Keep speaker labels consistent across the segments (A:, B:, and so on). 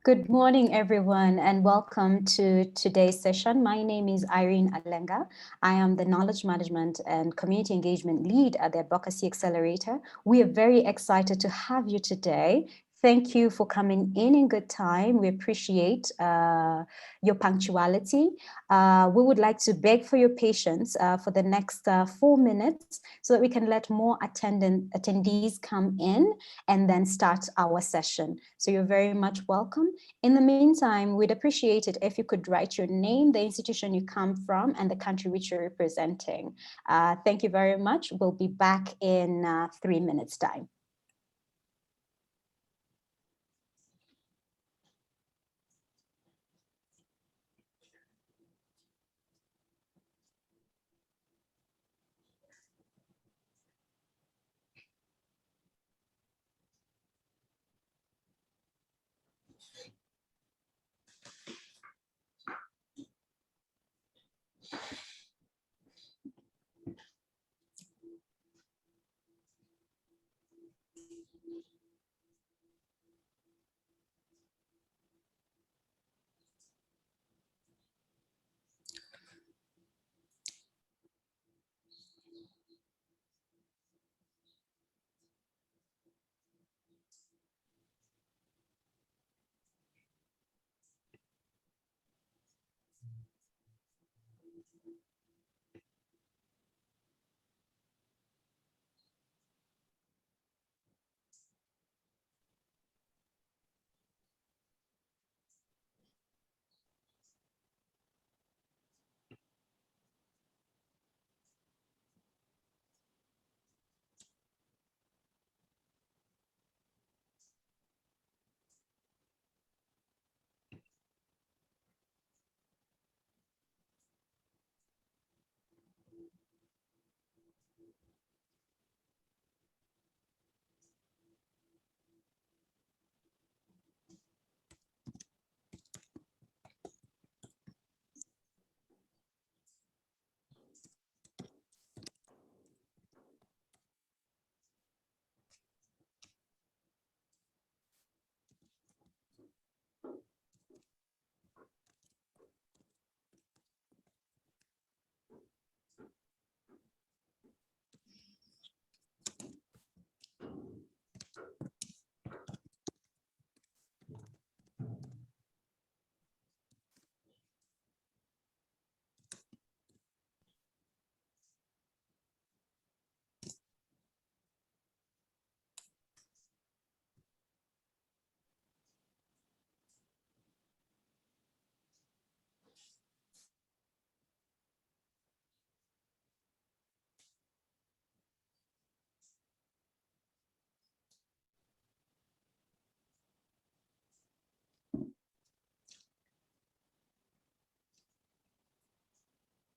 A: Good morning, everyone, and welcome to today's session. My name is Irene Alenga. I am the Knowledge Management and Community Engagement Lead at the Advocacy Accelerator. We are very excited to have you today. Thank you for coming in good time. We appreciate your punctuality. We would like to beg for your patience for the next 4 minutes so that we can let more attendees come in and then start our session. So you're very much welcome. In the meantime, we'd appreciate it if you could write your name, the institution you come from, and the country which you're representing. Thank you very much. We'll be back in 3 minutes' time.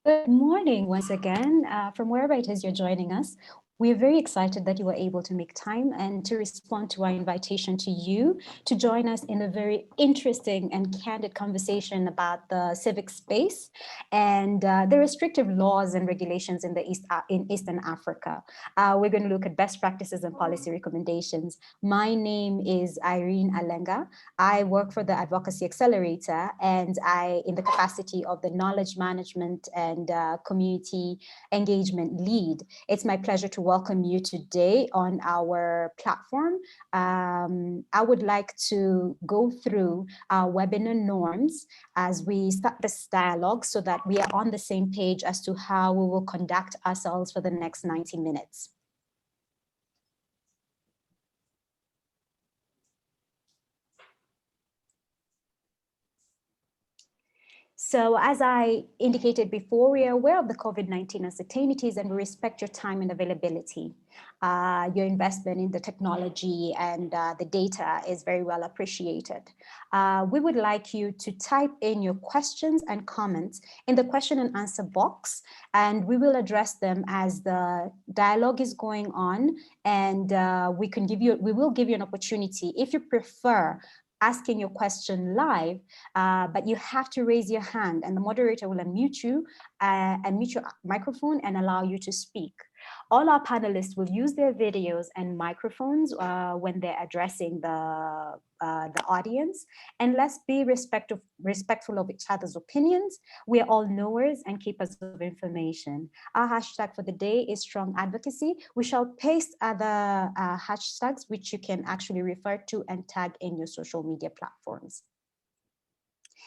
A: Good morning once again, from wherever it is you're joining us. We're very excited that you were able to make time and to respond to our invitation to you to join us in a very interesting and candid conversation about the civic space and the restrictive laws and regulations in Eastern Africa. We're going to look at best practices and policy recommendations. My name is Irene Alenga. I work for the Advocacy Accelerator, and in the capacity of the Knowledge Management and Community Engagement Lead. It's my pleasure to welcome you today on our platform. I would like to go through our webinar norms as we start this dialogue so that we are on the same page as to how we will conduct ourselves for the next 90 minutes. So as I indicated before, we are aware of the COVID-19 uncertainties and we respect your time and availability. Your investment in the technology and the data is very well appreciated. We would like you to type in your questions and comments in the question and answer box, and we will address them as the dialogue is going on, and we will give you an opportunity, if you prefer, asking your question live, but you have to raise your hand and the moderator will unmute you and mute your microphone and allow you to speak. All our panelists will use their videos and microphones when they're addressing the audience. And let's be respectful of each other's opinions. We are all knowers and keepers of information. Our hashtag for the day is strong advocacy. We shall paste other hashtags which you can actually refer to and tag in your social media platforms.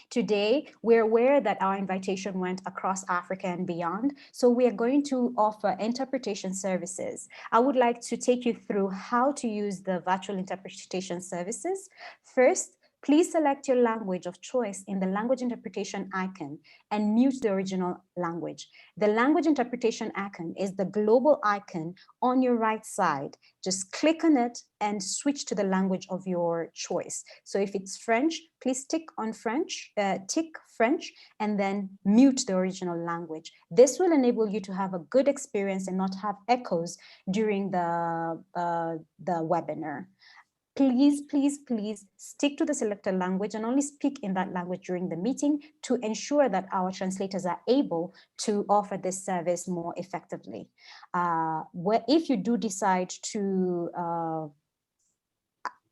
A: Today, we're aware that our invitation went across Africa and beyond, so we are going to offer interpretation services. I would like to take you through how to use the virtual interpretation services. First, please select your language of choice in the language interpretation icon and mute the original language. The language interpretation icon is the global icon on your right side. Just click on it and switch to the language of your choice. So if it's French, please tick French, and then mute the original language. This will enable you to have a good experience and not have echoes during the webinar. Please, please, please stick to the selected language and only speak in that language during the meeting to ensure that our translators are able to offer this service more effectively. If you do decide to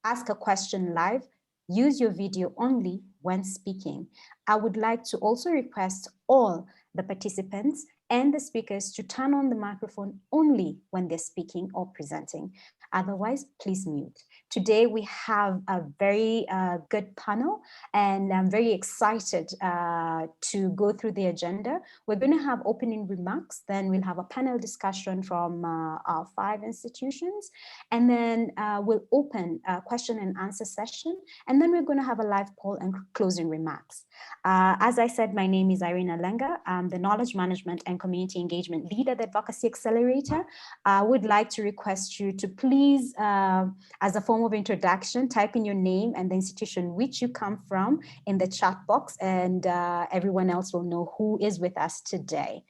A: ask a question live, use your video only when speaking. I would like to also request all the participants and the speakers to turn on the microphone only when they're speaking or presenting. Otherwise, please mute. Today, we have a very good panel, and I'm very excited to go through the agenda. We're going to have opening remarks, then we'll have a panel discussion from our 5 institutions, and then we'll open a question and answer session, and then we're going to have a live poll and closing remarks. As I said, my name is Irina Lenga. I'm the Knowledge Management and Community Engagement Lead at the Advocacy Accelerator. I would like to request you to please, as a form of introduction, type in your name and the institution which you come from in the chat box, and everyone else will know who is with us today.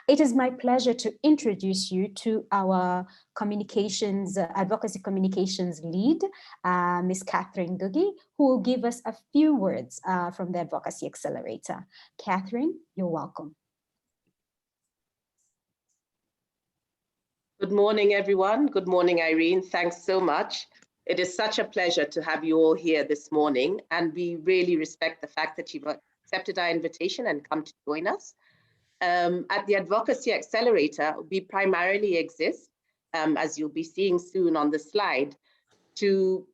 A: It is my pleasure to introduce you to our communications, advocacy communications lead, Ms. Catherine Gugi, who will give us a few words from the Advocacy Accelerator. Catherine, you're welcome.
B: Good morning, everyone. Good morning, Irene. Thanks so much. It is such a pleasure to have you all here this morning, and we really respect the fact that you've accepted our invitation and come to join us. At the Advocacy Accelerator, we primarily exist, as you'll be seeing soon on the slide, to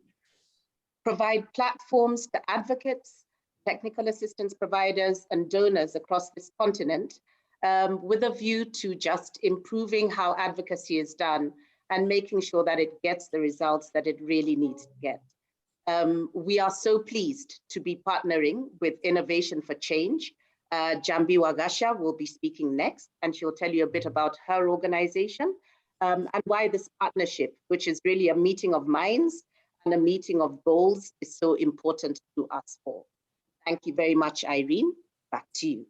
B: provide platforms to advocates, technical assistance providers, and donors across this continent, with a view to just improving how advocacy is done and making sure that it gets the results that it really needs to get. We are so pleased to be partnering with Innovation for Change. Njambi Wagacha will be speaking next, and she'll tell you a bit about her organization and why this partnership, which is really a meeting of minds and a meeting of goals, is so important to us all. Thank you very much, Irene. Back to you.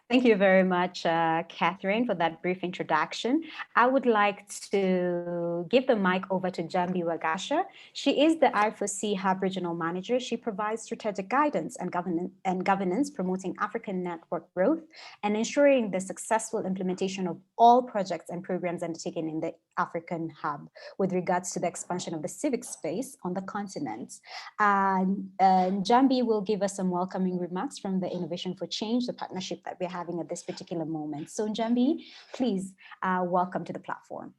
A: Thank you very much, Catherine, for that brief introduction. I would like to give the mic over to Njambi Wagacha. She is the I4C Hub Regional Manager. She provides strategic guidance and governance, promoting African network growth and ensuring the successful implementation of all projects and programs undertaken in the African Hub with regards to the expansion of the civic space on the continent. Njambi will give us some welcoming remarks from the Innovation for Change, the partnership that we're having at this particular moment. So Njambi, please welcome to the platform.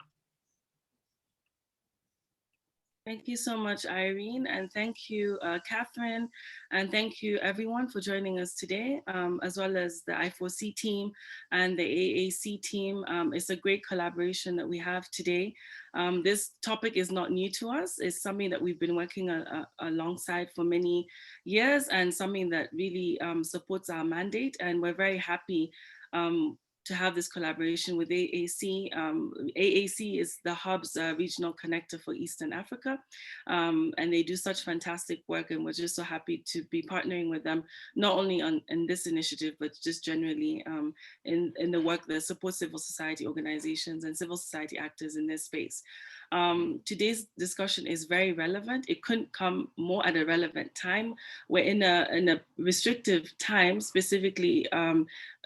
C: Thank you so much, Irene, and thank you, Catherine, and thank you everyone for joining us today, as well as the I4C team and the AAC team. It's a great collaboration that we have today. This topic is not new to us. It's something that we've been working alongside for many years, and something that really supports our mandate, and we're very happy to have this collaboration with AAC. AAC is the Hub's regional connector for Eastern Africa, and they do such fantastic work, and we're just so happy to be partnering with them, not only in this initiative, but just generally in the work that supports civil society organizations and civil society actors in this space. Today's discussion is very relevant. It couldn't come more at a relevant time. We're in a restrictive time, specifically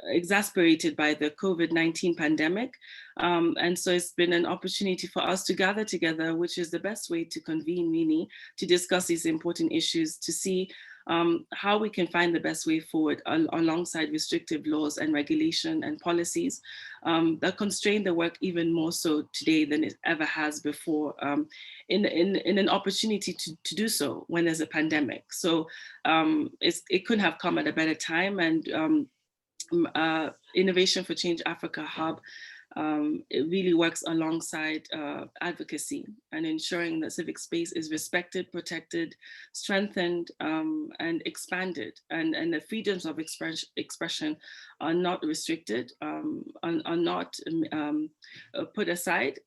C: exasperated by the COVID-19 pandemic. And so it's been an opportunity for us to gather together, which is the best way to convene, really, to discuss these important issues, to see how we can find the best way forward alongside restrictive laws and regulation and policies that constrain the work even more so today than it ever has before, in an opportunity to do so when there's a pandemic. So it couldn't have come at a better time, and Innovation for Change Africa Hub it really works alongside advocacy and ensuring that civic space is respected, protected, strengthened, and expanded, and the freedoms of expression are not restricted, are not put aside,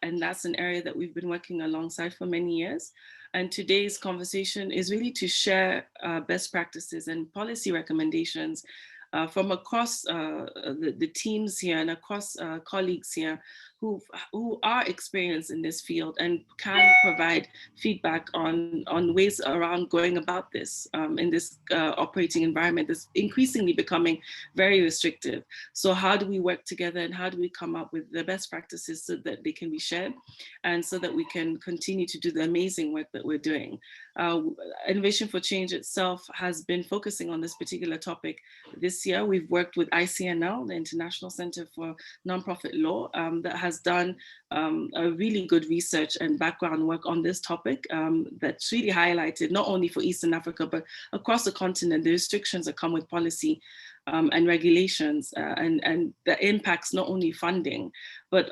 C: and that's an area that we've been working alongside for many years. And today's conversation is really to share best practices and policy recommendations from across the teams here and across colleagues here who are experienced in this field and can provide feedback on ways around going about this in this operating environment that's increasingly becoming very restrictive. So how do we work together, and how do we come up with the best practices so that they can be shared and so that we can continue to do the amazing work that we're doing? Innovation for Change itself has been focusing on this particular topic this year. We've worked with ICNL, the International Center for Nonprofit Law, that has done a really good research and background work on this topic that's really highlighted not only for Eastern Africa, but across the continent, the restrictions that come with policy and regulations and the impacts, not only funding, but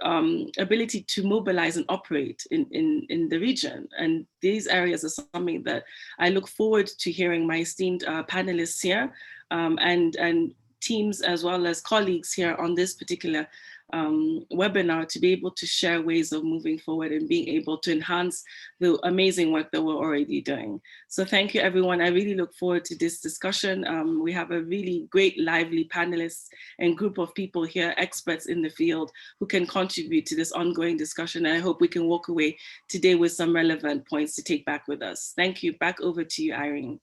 C: ability to mobilize and operate in the region. And these areas are something that I look forward to hearing my esteemed panelists here and teams as well as colleagues here on this particular webinar to be able to share ways of moving forward and being able to enhance the amazing work that we're already doing. So thank you, everyone. I really look forward to this discussion. We have a really great, lively panelists and group of people here, experts in the field, who can contribute to this ongoing discussion. And I hope we can walk away today with some relevant points to take back with us. Thank you. Back over to you, Irene.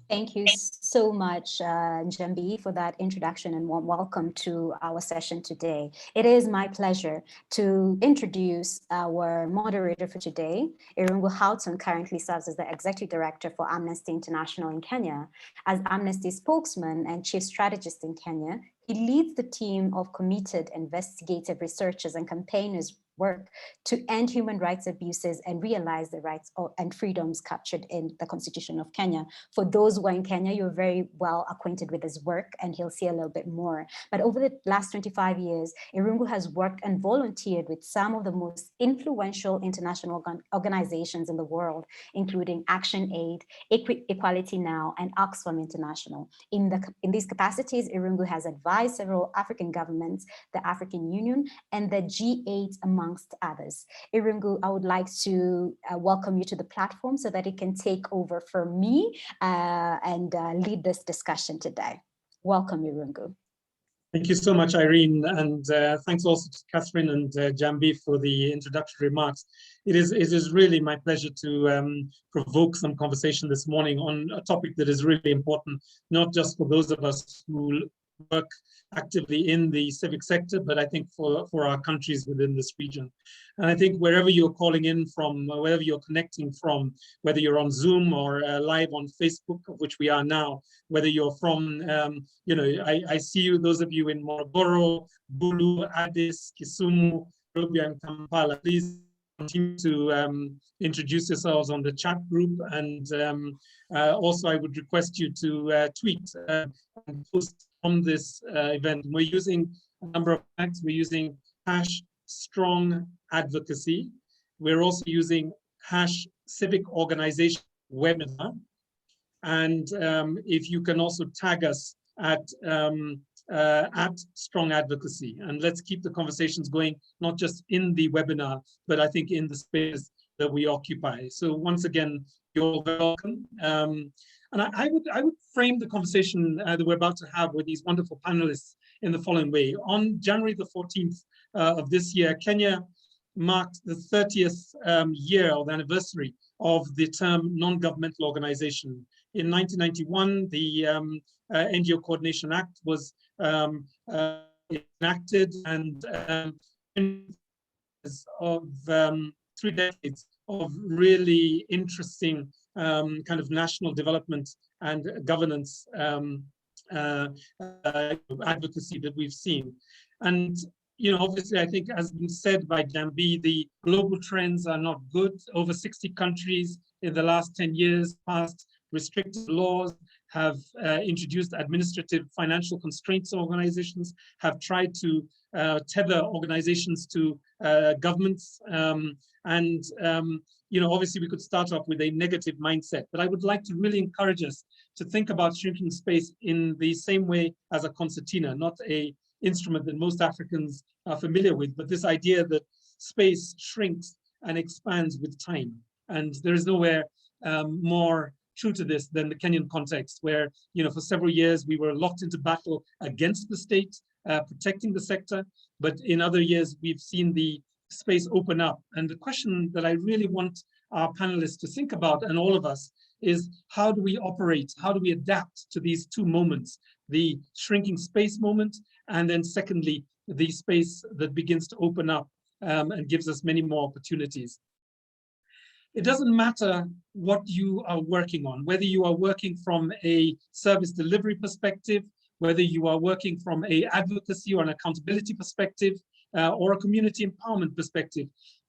A: Thank you so much, Njambi, for that introduction and warm welcome to our session today. It is my pleasure to introduce our moderator for today. Irũngũ Houghton currently serves as the Executive Director for Amnesty International in Kenya. As Amnesty spokesman and Chief Strategist in Kenya, he leads the team of committed investigative researchers and campaigners work to end human rights abuses and realize the rights and freedoms captured in the Constitution of Kenya. For those who are in Kenya, you're very well acquainted with his work, and he'll see a little bit more. But over the last 25 years, Irungu has worked and volunteered with some of the most influential international organizations in the world, including Action Aid, Equality Now, and Oxfam International. In these capacities, Irungu has advised several African governments, the African Union, and the G8, amongst others. Irungu, I would like to welcome you to the platform so that it can take over for me and lead this discussion today. Welcome, Irungu.
D: Thank you so much, Irene, and thanks also to Catherine and Njambi for the introductory remarks. It is really my pleasure to provoke some conversation this morning on a topic that is really important, not just for those of us who work actively in the civic sector, but I think for our countries within this region. And I think wherever you're calling in from, wherever you're connecting from, whether you're on Zoom or live on Facebook, of which we are now, whether you're from, I see you, those of you in Morogoro, Bulu, Addis, Kisumu, Nairobi, and Kampala. Please continue to introduce yourselves on the chat group, and also I would request you to tweet and post on this event. We're using a number of tags. We're using #StrongAdvocacy. We're also using #CivicOrganization webinar. And if you can also tag us at Strong Advocacy, and let's keep the conversations going, not just in the webinar, but I think in the space that we occupy. So once again, you're welcome. And I would frame the conversation that we're about to have with these wonderful panelists in the following way. On January the 14th of this year, Kenya marked the 30th year or the anniversary of the term non-governmental organization. In 1991, the NGO Coordination Act was enacted, and of 3 decades of really interesting kind of national development and governance advocacy that we've seen. And obviously, I think, as been said by Njambi, the global trends are not good. Over 60 countries in the last 10 years passed restrictive laws, have introduced administrative financial constraints on organizations, have tried to tether organizations to governments. Obviously, we could start off with a negative mindset, but I would like to really encourage us to think about shrinking space in the same way as a concertina, not a instrument that most Africans are familiar with, but this idea that space shrinks and expands with time. And there is nowhere more true to this than the Kenyan context, where for several years we were locked into battle against the state, protecting the sector, but in other years we've seen the space open up. And the question that I really want our panelists to think about, and all of us, is how do we operate, how do we adapt to these two moments, the shrinking space moment, and then secondly, the space that begins to open up and gives us many more opportunities. It doesn't matter what you are working on, whether you are working from a service delivery perspective, whether you are working from an advocacy or an accountability perspective, or a community empowerment perspective.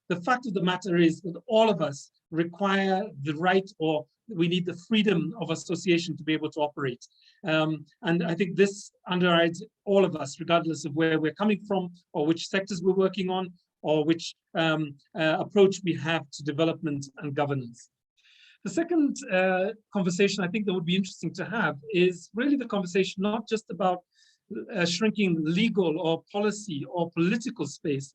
D: The fact of the matter is that all of us require the right, or we need the freedom of association to be able to operate. And I think this underrides all of us, regardless of where we're coming from, or which sectors we're working on, or which approach we have to development and governance. The second conversation I think that would be interesting to have is really the conversation not just about shrinking legal or policy or political space,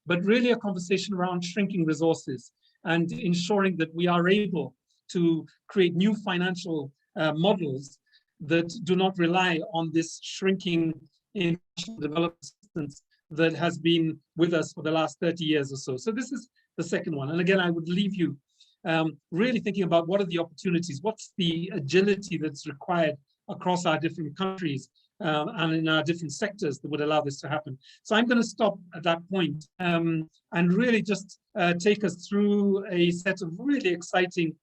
D: but really a conversation around shrinking resources and ensuring that we are able to create new financial models that do not rely on this shrinking international development assistance that has been with us for the last 30 years or so. So this is the second one. And again, I would leave you really thinking about what are the opportunities, what's the agility that's required across our different countries and in our different sectors that would allow this to happen. So I'm going to stop at that point and really just take us through a set of really exciting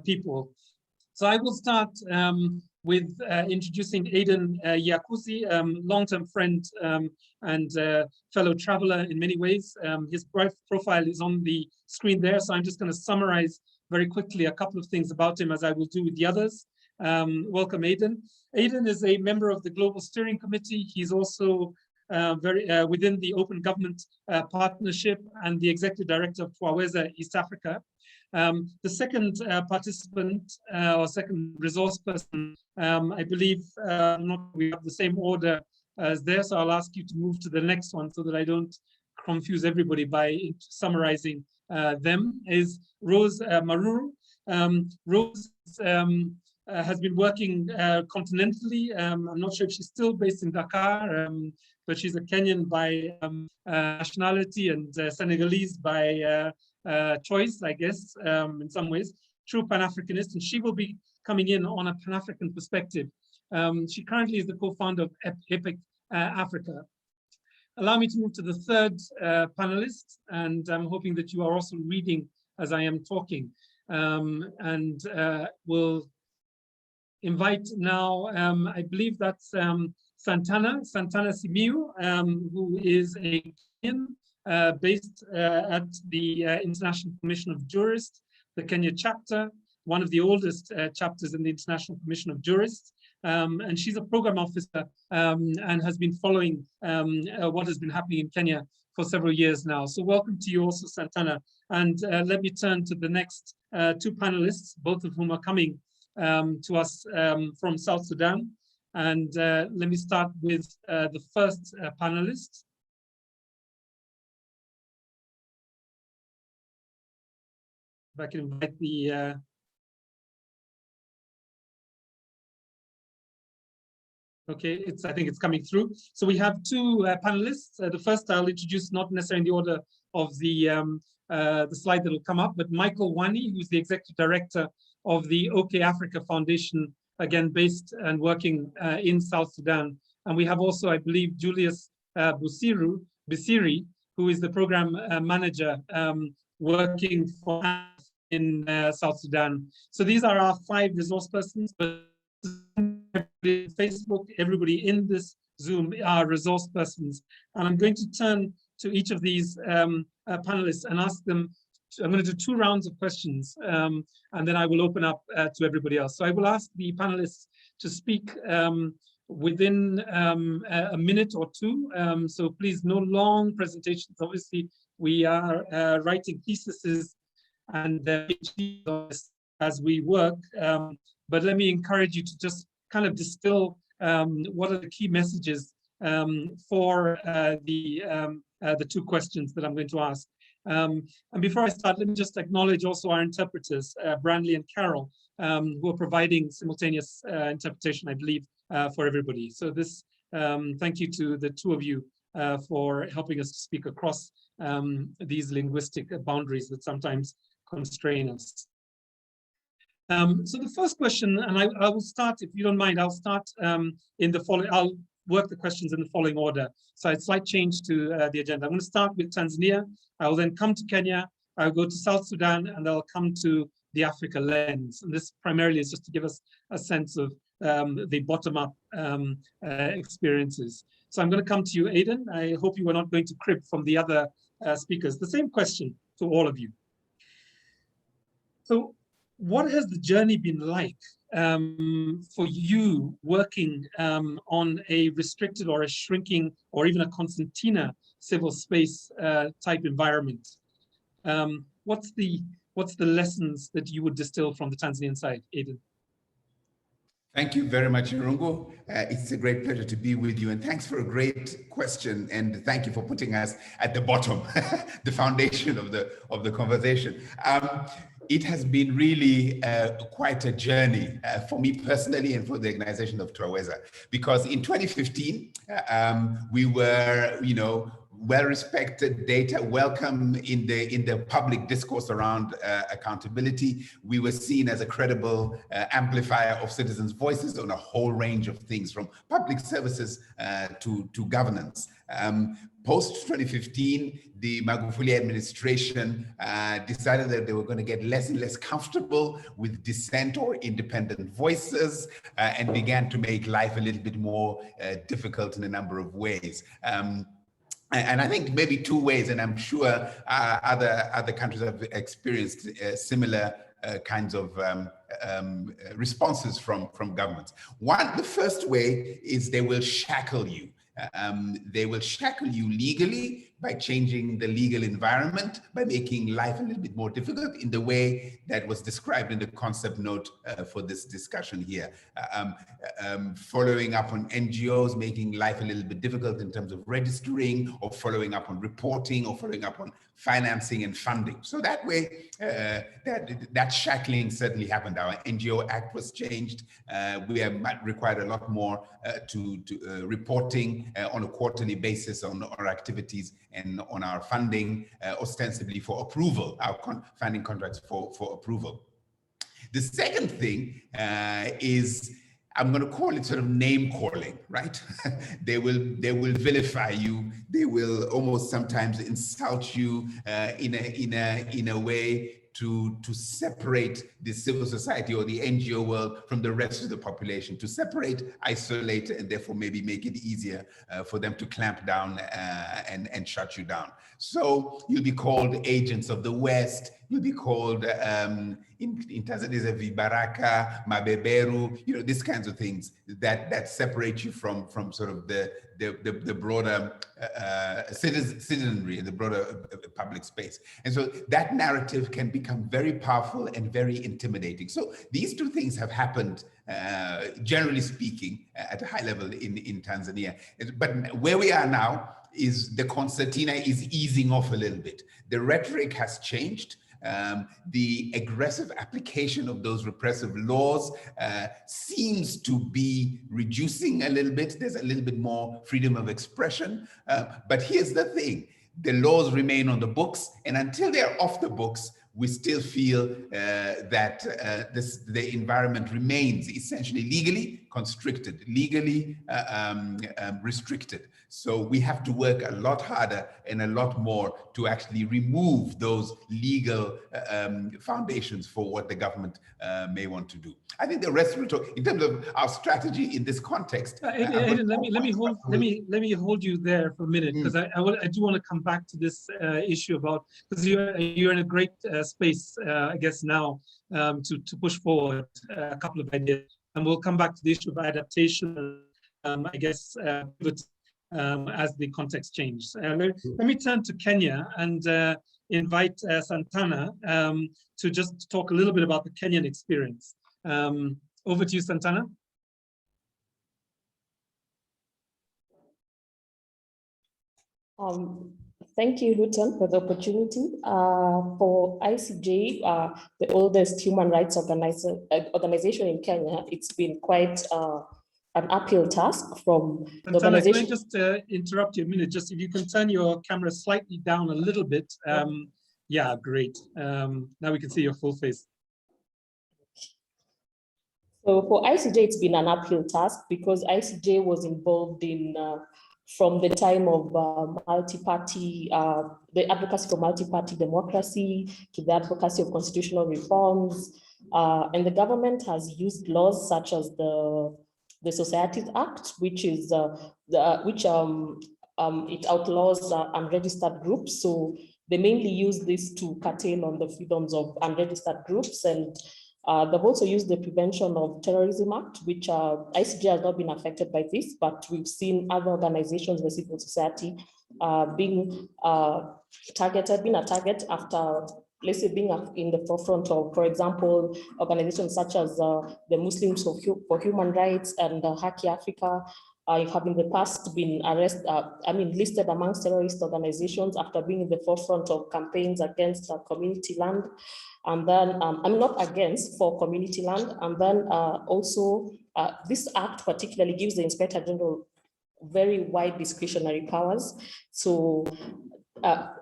D: people. So I will start with introducing Aidan Eyakuze, long-term friend and fellow traveler in many ways. His profile is on the screen there, so I'm just going to summarize very quickly a couple of things about him, as I will do with the others. Welcome, Aidan. Aidan is a member of the Global Steering Committee. He's also within the Open Government Partnership and the Executive Director of Twaweza East Africa. The second participant or second resource person, I believe we have the same order as there, so I'll ask you to move to the next one so that I don't confuse everybody by summarizing them, is Rose Maruru. Rose has been working continentally. I'm not sure if she's still based in Dakar, but she's a Kenyan by nationality and Senegalese by choice, I guess, in some ways. True Pan-Africanist, and she will be coming in on a Pan-African perspective. She currently is the co-founder of EPIC Africa. Allow me to move to the third panelist, and I'm hoping that you are also reading as I am talking. And we'll invite now, I believe that's Santana Simiyu, who is a Kenyan based at the International Commission of Jurists, the Kenya chapter, one of the oldest chapters in the International Commission of Jurists. And she's a program officer and has been following what has been happening in Kenya for several years now. So welcome to you also, Santana. And let me turn to the next two panelists, both of whom are coming to us from South Sudan. And let me start with the first panelist. If I can invite the okay, I think it's coming through. So we have two panelists. The first I'll introduce not necessarily in the order of the slide that will come up, but Michael Wani, who's the Executive Director of the OK Africa Foundation, again, based and working in South Sudan. And we have also, I believe, Julius Bisiri, who is the Program Manager working for in South Sudan. So these are our 5 resource persons, but Facebook, everybody in this Zoom are resource persons. And I'm going to turn to each of these panelists and ask them, I'm going to do 2 rounds of questions, and then I will open up to everybody else. So I will ask the panelists to speak within a minute or 2. So please, no long presentations. Obviously, we are writing theses and as we work, but let me encourage you to just kind of distill what are the key messages for the 2 questions that I'm going to ask. And before I start, let me just acknowledge also our interpreters, Branley and Carol, who are providing simultaneous interpretation, I believe, for everybody. So this, thank you to the 2 of you for helping us to speak across these linguistic boundaries that sometimes constrain us. So the first question, and I will start, if you don't mind, I'll start in the following, I'll work the questions in the following order. So a slight change to the agenda. I'm going to start with Tanzania. I will then come to Kenya. I'll go to South Sudan, and I'll come to the Africa lens. And this primarily is just to give us a sense of the bottom-up experiences. So I'm going to come to you, Aidan. I hope you are not going to crib from the other speakers. The same question to all of you. So what has the journey been like for you working on a restricted or a shrinking or even a concertina civil space type environment? What's the lessons that you would distill from the Tanzanian side, Aidan?
E: Thank you very much, Irungu. It's a great pleasure to be with you, and thanks for a great question, and thank you for putting us at the bottom, the foundation of the conversation. It has been really quite a journey for me personally and for the organization of Twaweza, because in 2015 we were, well-respected, data welcome in the public discourse around accountability. We were seen as a credible amplifier of citizens' voices on a whole range of things, from public services to governance. Post 2015, the Magufuli administration decided that they were going to get less and less comfortable with dissent or independent voices and began to make life a little bit more difficult in a number of ways. And I think maybe 2 ways, and I'm sure other countries have experienced similar kinds of responses from governments. The first way is they will shackle you. They will shackle you legally by changing the legal environment, by making life a little bit more difficult in the way that was described in the concept note for this discussion here. Following up on NGOs, making life a little bit difficult in terms of registering, or following up on reporting, or following up on financing and funding. So that way, that shackling certainly happened. Our NGO Act was changed. We have required a lot more to reporting on a quarterly basis on our activities and on our funding, ostensibly for approval, our funding contracts for approval. The second thing is, I'm going to call it sort of name calling, right? They will vilify you. They will almost sometimes insult you in a way to separate the civil society or the NGO world from the rest of the population, to separate, isolate, and therefore maybe make it easier for them to clamp down and shut you down. So you'll be called agents of the West. You'll be called, in Tanzania, Vibaraka, Mabeberu, these kinds of things that separate you from sort of the broader citizenry and the broader public space. And so that narrative can become very powerful and very intimidating. So these 2 things have happened, generally speaking, at a high level in Tanzania. But where we are now is the concertina is easing off a little bit. The rhetoric has changed. The aggressive application of those repressive laws seems to be reducing a little bit. There's a little bit more freedom of expression. But here's the thing. the laws remain on the books, and until they're off the books, we still feel that the environment remains essentially legally constricted, legally restricted. So we have to work a lot harder and a lot more to actually remove those legal foundations for what the government may want to do. I think the rest will talk in terms of our strategy in this context.
D: Aidan, let me hold you there for a minute, because I do want to come back to this issue about, because you're in a great space, I guess now, to push forward a couple of ideas, and we'll come back to the issue of adaptation, I guess, as the context changes. Let me turn to Kenya and invite Santana to just talk a little bit about the Kenyan experience. Over to you, Santana.
F: Thank you, Houghton, for the opportunity. For ICJ, the oldest human rights organization in Kenya, it's been quite an uphill task from the organization.
D: Can I just interrupt you a minute? Just if you can turn your camera slightly down a little bit. Yeah, great. Now we can see your full face.
F: So for ICJ, it's been an uphill task because ICJ was involved in, from the time of multi-party, the advocacy for multi-party democracy to the advocacy of constitutional reforms. And the government has used laws such as the Societies Act, which is it outlaws unregistered groups. So they mainly use this to curtail on the freedoms of unregistered groups, and they've also used the Prevention of Terrorism Act, which ICJ has not been affected by this, but we've seen other organizations, the civil society, being a target after, let's say, being in the forefront of, for example, organizations such as the Muslims for Human Rights and Haki Africa have in the past been listed amongst terrorist organizations after being in the forefront of campaigns against community land. And then, I'm not against for community land. And then also, this act particularly gives the Inspector General very wide discretionary powers. So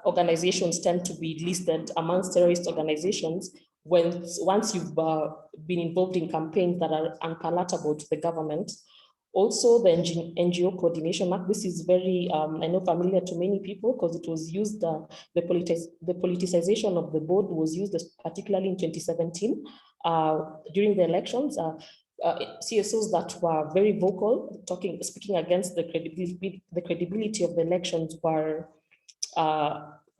F: organizations tend to be listed amongst terrorist organizations once you've been involved in campaigns that are unpalatable to the government. Also, the NGO Coordination Act, this is very, I know, familiar to many people because it was used, the politicization of the board was used particularly in 2017 during the elections. CSOs that were very vocal, speaking against the credibility of the elections were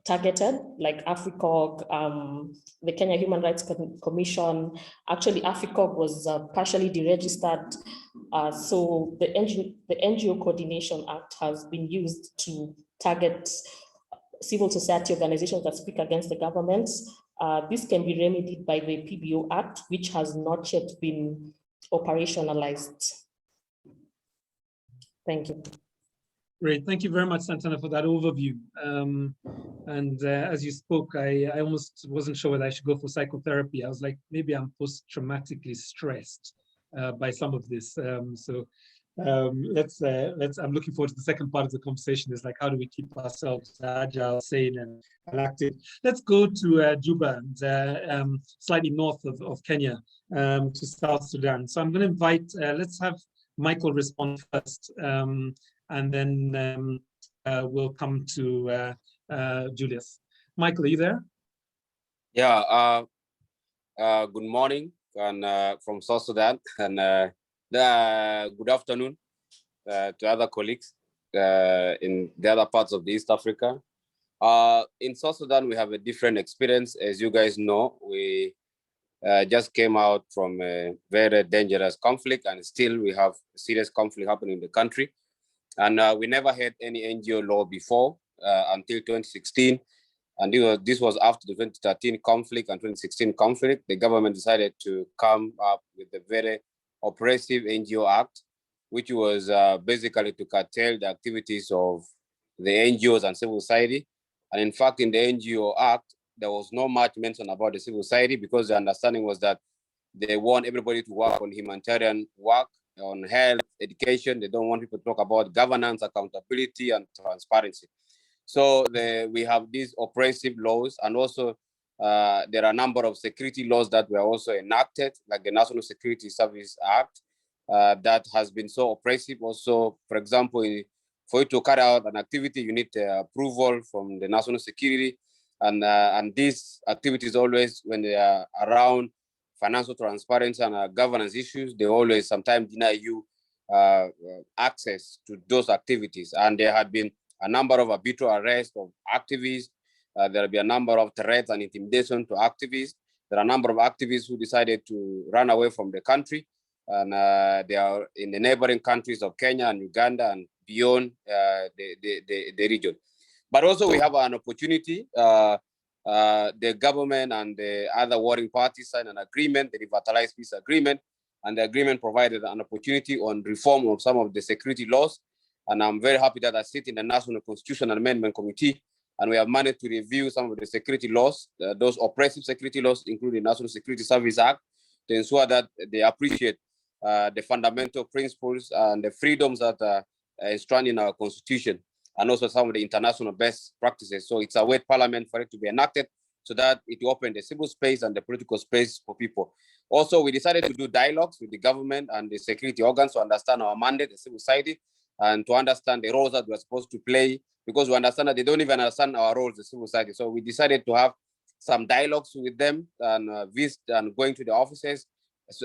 F: targeted, like AFRICOG, the Kenya Human Rights Commission. Actually, AFRICOG was partially deregistered. So the NGO Coordination Act has been used to target civil society organizations that speak against the government. This can be remedied by the PBO Act, which has not yet been operationalized. Thank you.
D: Great, thank you very much, Santana, for that overview. As you spoke, I almost wasn't sure whether I should go for psychotherapy. I was like, maybe I'm post-traumatically stressed by some of this. I'm looking forward to the second part of the conversation. Is like, how do we keep ourselves agile, sane, and active? Let's go to Juba, and, slightly north of Kenya, to South Sudan. So I'm going to invite, let's have Michael respond first, and then we'll come to Julius. Michael, are you there?
G: Yeah, good morning and from South Sudan, and good afternoon to other colleagues in the other parts of the East Africa. In South Sudan, we have a different experience. As you guys know, we just came out from a very dangerous conflict, and still we have serious conflict happening in the country. And we never had any NGO law before until 2016. And this was after the 2013 conflict and 2016 conflict. The government decided to come up with a very oppressive NGO Act, which was basically to curtail the activities of the NGOs and civil society. And in fact, in the NGO Act, there was not much mention about the civil society because the understanding was that they want everybody to work on humanitarian work, on health, education. They don't want people to talk about governance, accountability, and transparency. So we have these oppressive laws, and also there are a number of security laws that were also enacted, like the National Security Service Act, that has been so oppressive. Also, for example, for you to carry out an activity, you need approval from the national security. And these activities always, when they are around financial transparency and governance issues, they always sometimes deny you access to those activities. And there had been a number of arbitrary arrests of activists. There will be a number of threats and intimidation to activists. There are a number of activists who decided to run away from the country. And they are in the neighboring countries of Kenya and Uganda and beyond the region. But also we have an opportunity. The government and the other warring parties signed an agreement, the revitalized peace agreement, and the agreement provided an opportunity on reform of some of the security laws. And I'm very happy that I sit in the National Constitutional Amendment Committee, and we have managed to review some of the security laws, those oppressive security laws, including the National Security Service Act, to ensure that they appreciate the fundamental principles and the freedoms that are enshrined in our Constitution, and also some of the international best practices. So it's await Parliament for it to be enacted so that it will open the civil space and the political space for people. Also, we decided to do dialogues with the government and the security organs to understand our mandate, the civil society, and to understand the roles that we're supposed to play, because we understand that they don't even understand our roles, the civil society. So we decided to have some dialogues with them and visit and going to the offices,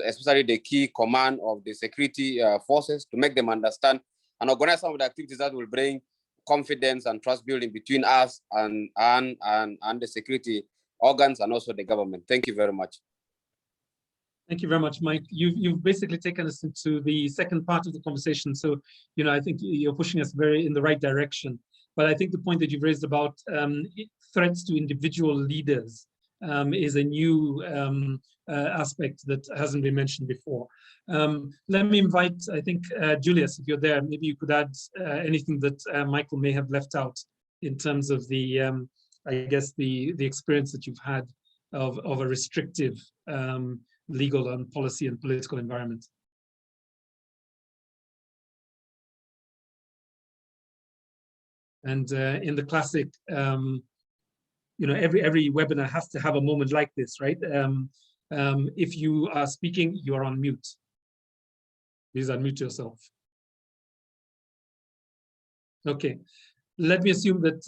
G: especially the key command of the security forces, to make them understand and organize some of the activities that will bring confidence and trust building between us and the security organs and also the government. Thank you very much.
D: Thank you very much, Mike. You've basically taken us into the second part of the conversation. So, I think you're pushing us very in the right direction. But I think the point that you've raised about threats to individual leaders is a new aspect that hasn't been mentioned before. Let me invite, I think, Julius, if you're there, maybe you could add anything that Michael may have left out in terms of the, I guess, the experience that you've had of a restrictive legal and policy and political environment. And in the classic, every webinar has to have a moment like this, right? If you are speaking, you are on mute. Please unmute yourself. Okay, let me assume that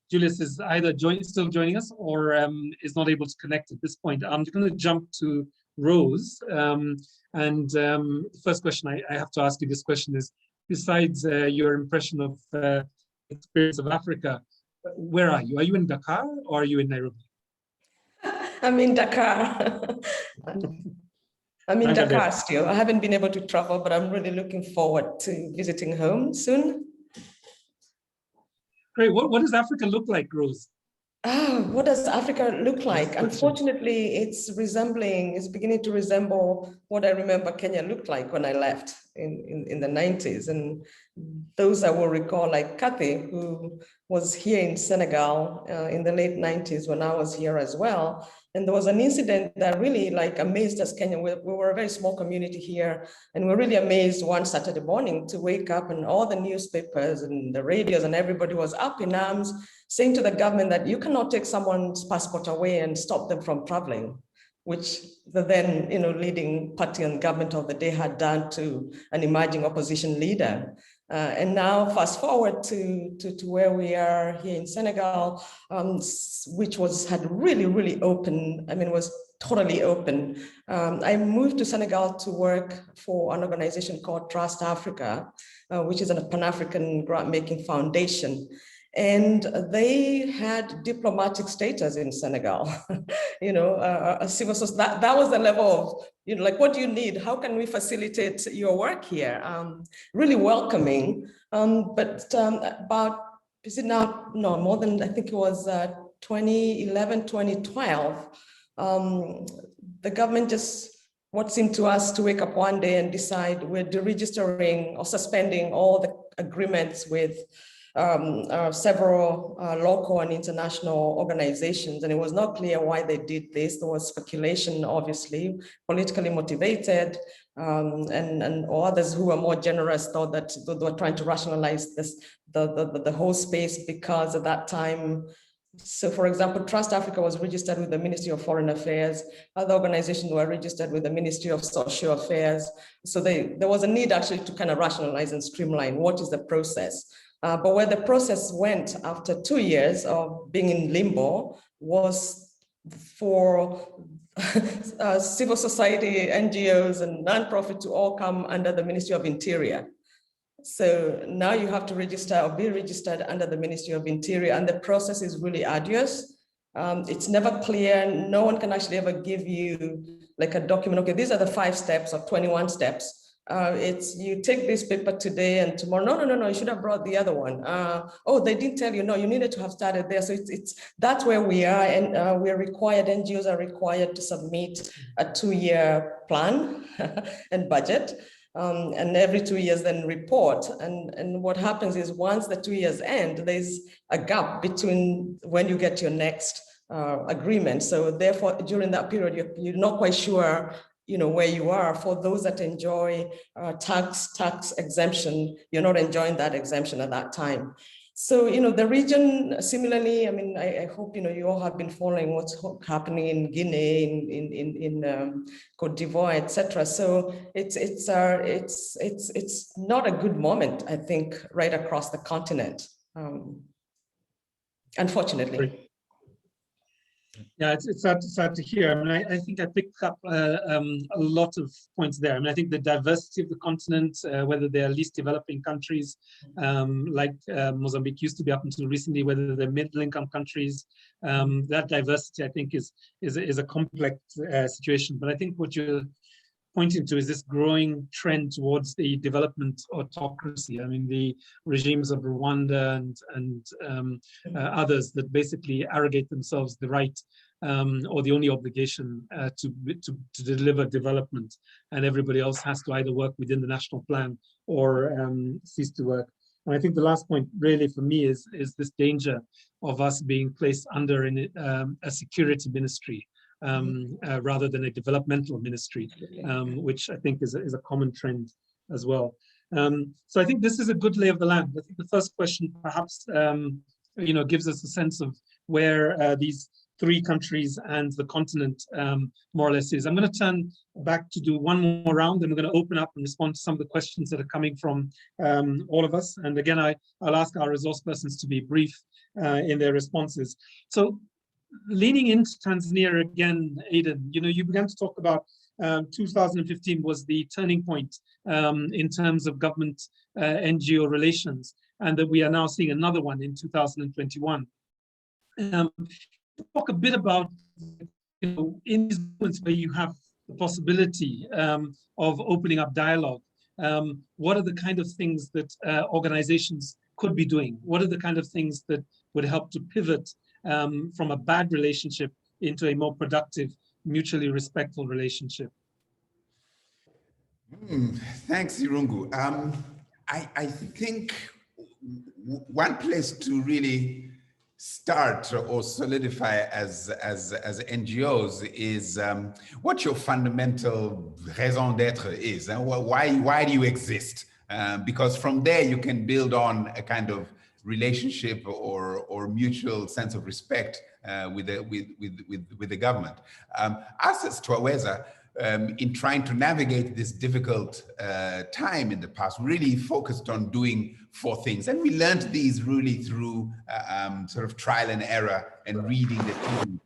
D: Julius is either still joining us or is not able to connect at this point. I'm going to jump to Rose. The first question I have to ask you, this question is, besides your impression of experience of Africa, where are you? Are you in Dakar or are you in Nairobi?
H: I'm in Dakar. I'm in Dakar still. I haven't been able to travel, but I'm really looking forward to visiting home soon.
D: Great. What does Africa look like, Rose?
H: What does Africa look like? Unfortunately, it's beginning to resemble what I remember Kenya looked like when I left in the 90s. And those I will recall, like Kathy, who was here in Senegal in the late 90s when I was here as well. And there was an incident that really amazed us, Kenya. We were a very small community here, and we're really amazed one Saturday morning to wake up and all the newspapers and the radios and everybody was up in arms saying to the government that you cannot take someone's passport away and stop them from traveling, which the then leading party and government of the day had done to an emerging opposition leader. And now fast forward to where we are here in Senegal, which had really, really open, was totally open. I moved to Senegal to work for an organization called Trust Africa, which is a Pan-African grant-making foundation. And they had diplomatic status in Senegal, a civil society. That was the level of, what do you need? How can we facilitate your work here? Really welcoming. But about, is it now? No, more than, I think it was 2011, 2012. The government just, what seemed to us to wake up one day and decide we're deregistering or suspending all the agreements with several local and international organizations, and it was not clear why they did this. There was speculation, obviously, politically motivated, and others who were more generous thought that they were trying to rationalize this, the whole space, because at that time, so for example, Trust Africa was registered with the Ministry of Foreign Affairs. Other organizations were registered with the Ministry of Social Affairs. So there was a need actually to kind of rationalize and streamline what is the process. But where the process went after 2 years of being in limbo was for civil society, NGOs, and nonprofit to all come under the Ministry of Interior. So now you have to register or be registered under the Ministry of Interior, and the process is really arduous. It's never clear. No one can actually ever give you like a document. Okay, these are the 5 steps or 21 steps. It's you take this paper today and tomorrow. No, you should have brought the other one. Oh, they didn't tell you. No, you needed to have started there. So that's where we are, and we're required. NGOs are required to submit a 2-year plan and budget. And every 2 years then report. And what happens is once the 2 years end, there's a gap between when you get your next agreement. So therefore, during that period, you're not quite sure, where you are. For those that enjoy tax exemption, you're not enjoying that exemption at that time. So, the region, similarly, I mean, I hope, you all have been following what's happening in Guinea, in Cote d'Ivoire, etc. So it's not a good moment, I think, right across the continent, unfortunately.
D: Great. Yeah, it's sad to hear. I mean, I think I picked up a lot of points there. I mean, I think the diversity of the continent, whether they are least developing countries, like Mozambique used to be up until recently, whether they're middle-income countries, that diversity, I think, is a complex situation. But I think what you're pointing to is this growing trend towards the development autocracy. I mean, the regimes of Rwanda and others that basically arrogate themselves the right or the only obligation to deliver development, and everybody else has to either work within the national plan or cease to work. And I think the last point really for me is this danger of us being placed under a security ministry. Rather than a developmental ministry, which I think is a common trend as well. So I think this is a good lay of the land. I think the first question perhaps gives us a sense of where these 3 countries and the continent more or less is. I'm going to turn back to do one more round, and we're going to open up and respond to some of the questions that are coming from all of us. And again, I'll ask our resource persons to be brief in their responses. So, leaning into Tanzania again, Aidan, you began to talk about 2015 was the turning point in terms of government NGO relations, and that we are now seeing another one in 2021. Talk a bit about, in these moments where you have the possibility of opening up dialogue, what are the kind of things that organizations could be doing? What are the kind of things that would help to pivot from a bad relationship into a more productive, mutually respectful relationship?
E: Thanks, Irungu. I think one place to really start or solidify as NGOs is what your fundamental raison d'etre is, and why do you exist? Because from there you can build on a kind of relationship or mutual sense of respect with the government. Us as Twaweza, in trying to navigate this difficult time in the past, really focused on doing 4 things, and we learned these really through sort of trial and error and reading the things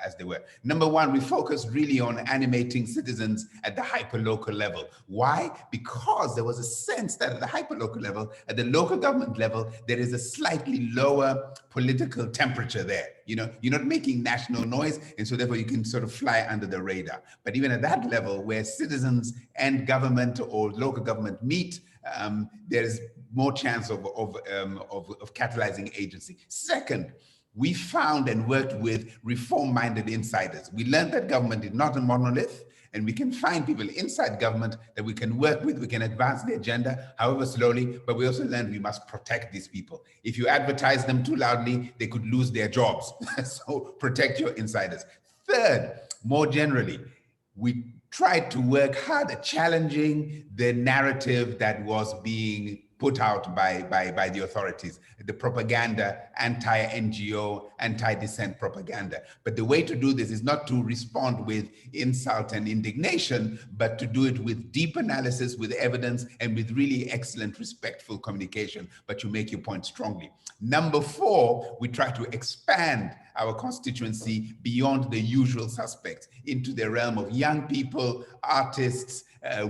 E: as they were. Number 1, we focused really on animating citizens at the hyperlocal level. Why? Because there was a sense that at the hyperlocal level, at the local government level, there is a slightly lower political temperature there. You're not making national noise, and so therefore you can sort of fly under the radar. But even at that level, where citizens and government or local government meet, there's more chance of catalyzing agency. Second, we found and worked with reform-minded insiders. We learned that government is not a monolith, and we can find people inside government that we can work with, we can advance the agenda, however slowly, but we also learned we must protect these people. If you advertise them too loudly, they could lose their jobs. So protect your insiders. Third, more generally, we tried to work hard at challenging the narrative that was being put out by the authorities, the propaganda, anti-NGO, anti-dissent propaganda. But the way to do this is not to respond with insult and indignation, but to do it with deep analysis, with evidence, and with really excellent, respectful communication, but you make your point strongly. Number 4, we try to expand our constituency beyond the usual suspects into the realm of young people, artists,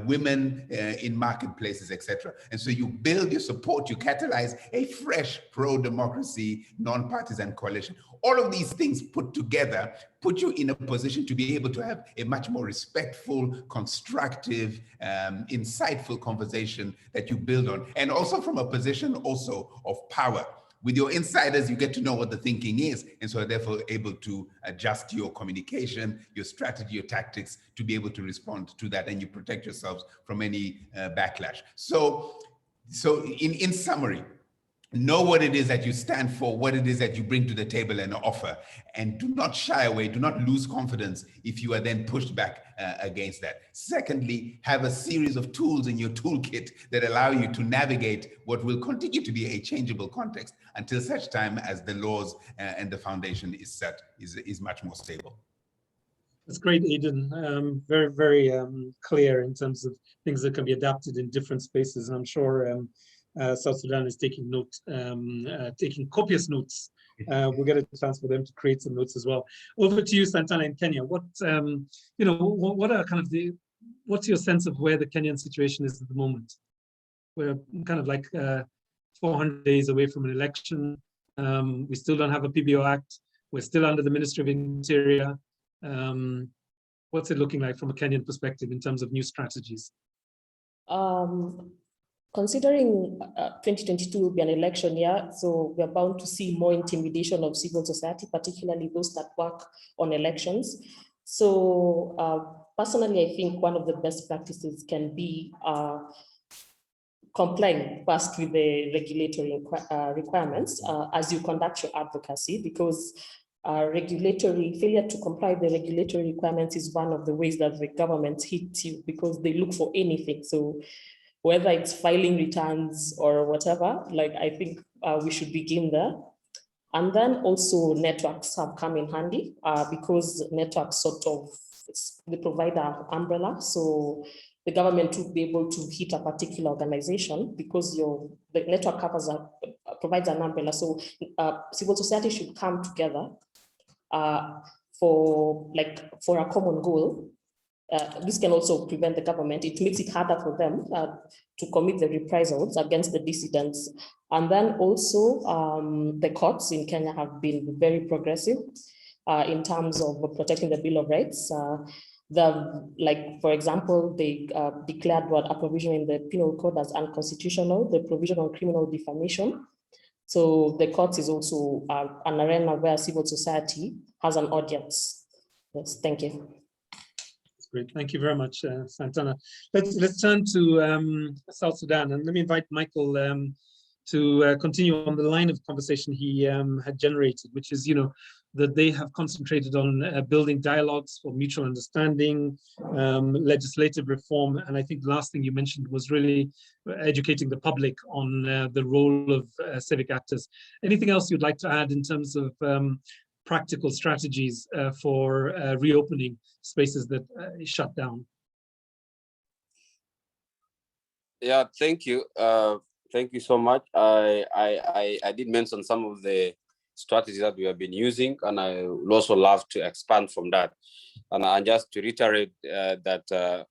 E: women in marketplaces, etc. And so you build, you support, you catalyze a fresh pro-democracy, non-partisan coalition. All of these things put together put you in a position to be able to have a much more respectful, constructive, insightful conversation that you build on. And also from a position also of power. With your insiders, you get to know what the thinking is, and so therefore able to adjust your communication, your strategy, your tactics to be able to respond to that, and you protect yourselves from any backlash. So in summary, know what it is that you stand for, what it is that you bring to the table and offer, and do not shy away, do not lose confidence if you are then pushed back against that. Secondly, have a series of tools in your toolkit that allow you to navigate what will continue to be a changeable context until such time as the laws and the foundation is set, is much more stable.
D: That's great, Aidan. Very, very clear in terms of things that can be adapted in different spaces. And I'm sure South Sudan is taking note, taking copious notes. We'll get a chance for them to create some notes as well. Over to you, Santana, in Kenya. What what are kind of what's your sense of where the Kenyan situation is at the moment? We're kind of like 400 days away from an election. We still don't have a PBO Act. We're still under the Ministry of Interior. What's it looking like from a Kenyan perspective in terms of new strategies?
F: Considering 2022 will be an election year, so we're bound to see more intimidation of civil society, particularly those that work on elections. So personally, I think one of the best practices can be complying first with the regulatory requirements as you conduct your advocacy, because failure to comply with the regulatory requirements is one of the ways that the government hits you, because they look for anything. So whether it's filing returns or whatever, like I think we should begin there. And then also networks have come in handy because networks sort of, they provide an umbrella. So the government would be able to hit a particular organization because the network provides an umbrella. So civil society should come together for a common goal. This can also prevent the government. It makes it harder for them to commit the reprisals against the dissidents. And then also the courts in Kenya have been very progressive in terms of protecting the Bill of Rights. For example, they declared a provision in the penal code as unconstitutional, the provision on criminal defamation. So the courts is also an arena where civil society has an audience. Yes, thank you.
D: Great, thank you very much, Santana. Let's turn to South Sudan, and let me invite Michael to continue on the line of conversation he had generated, which is, that they have concentrated on building dialogues for mutual understanding, legislative reform, and I think the last thing you mentioned was really educating the public on the role of civic actors. Anything else you'd like to add in terms of practical strategies for reopening spaces that shut down?
G: Yeah, thank you. Thank you so much. I did mention some of the strategies that we have been using, and I would also love to expand from that. And just to reiterate that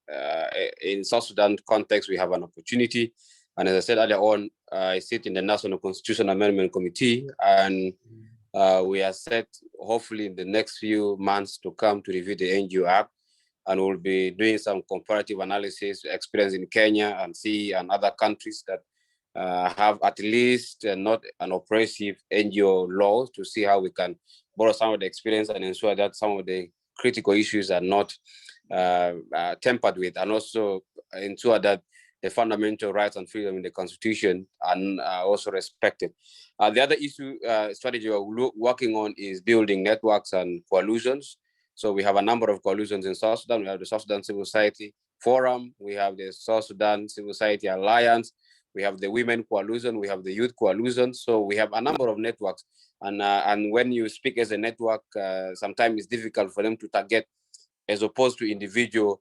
G: in South Sudan context, we have an opportunity. And as I said earlier on, I sit in the National Constitution Amendment Committee, and we are set, hopefully, in the next few months to come to review the NGO Act, and we'll be doing some comparative analysis, experience in Kenya and other countries that have at least not an oppressive NGO law to see how we can borrow some of the experience and ensure that some of the critical issues are not tempered with, and also ensure that the fundamental rights and freedom in the Constitution are also respected. The other issue strategy we're working on is building networks and coalitions. So we have a number of coalitions in South Sudan. We have the South Sudan Civil Society Forum, we have the South Sudan Civil Society Alliance, we have the Women Coalition, we have the Youth Coalition. So we have a number of networks. And when you speak as a network, sometimes it's difficult for them to target as opposed to individual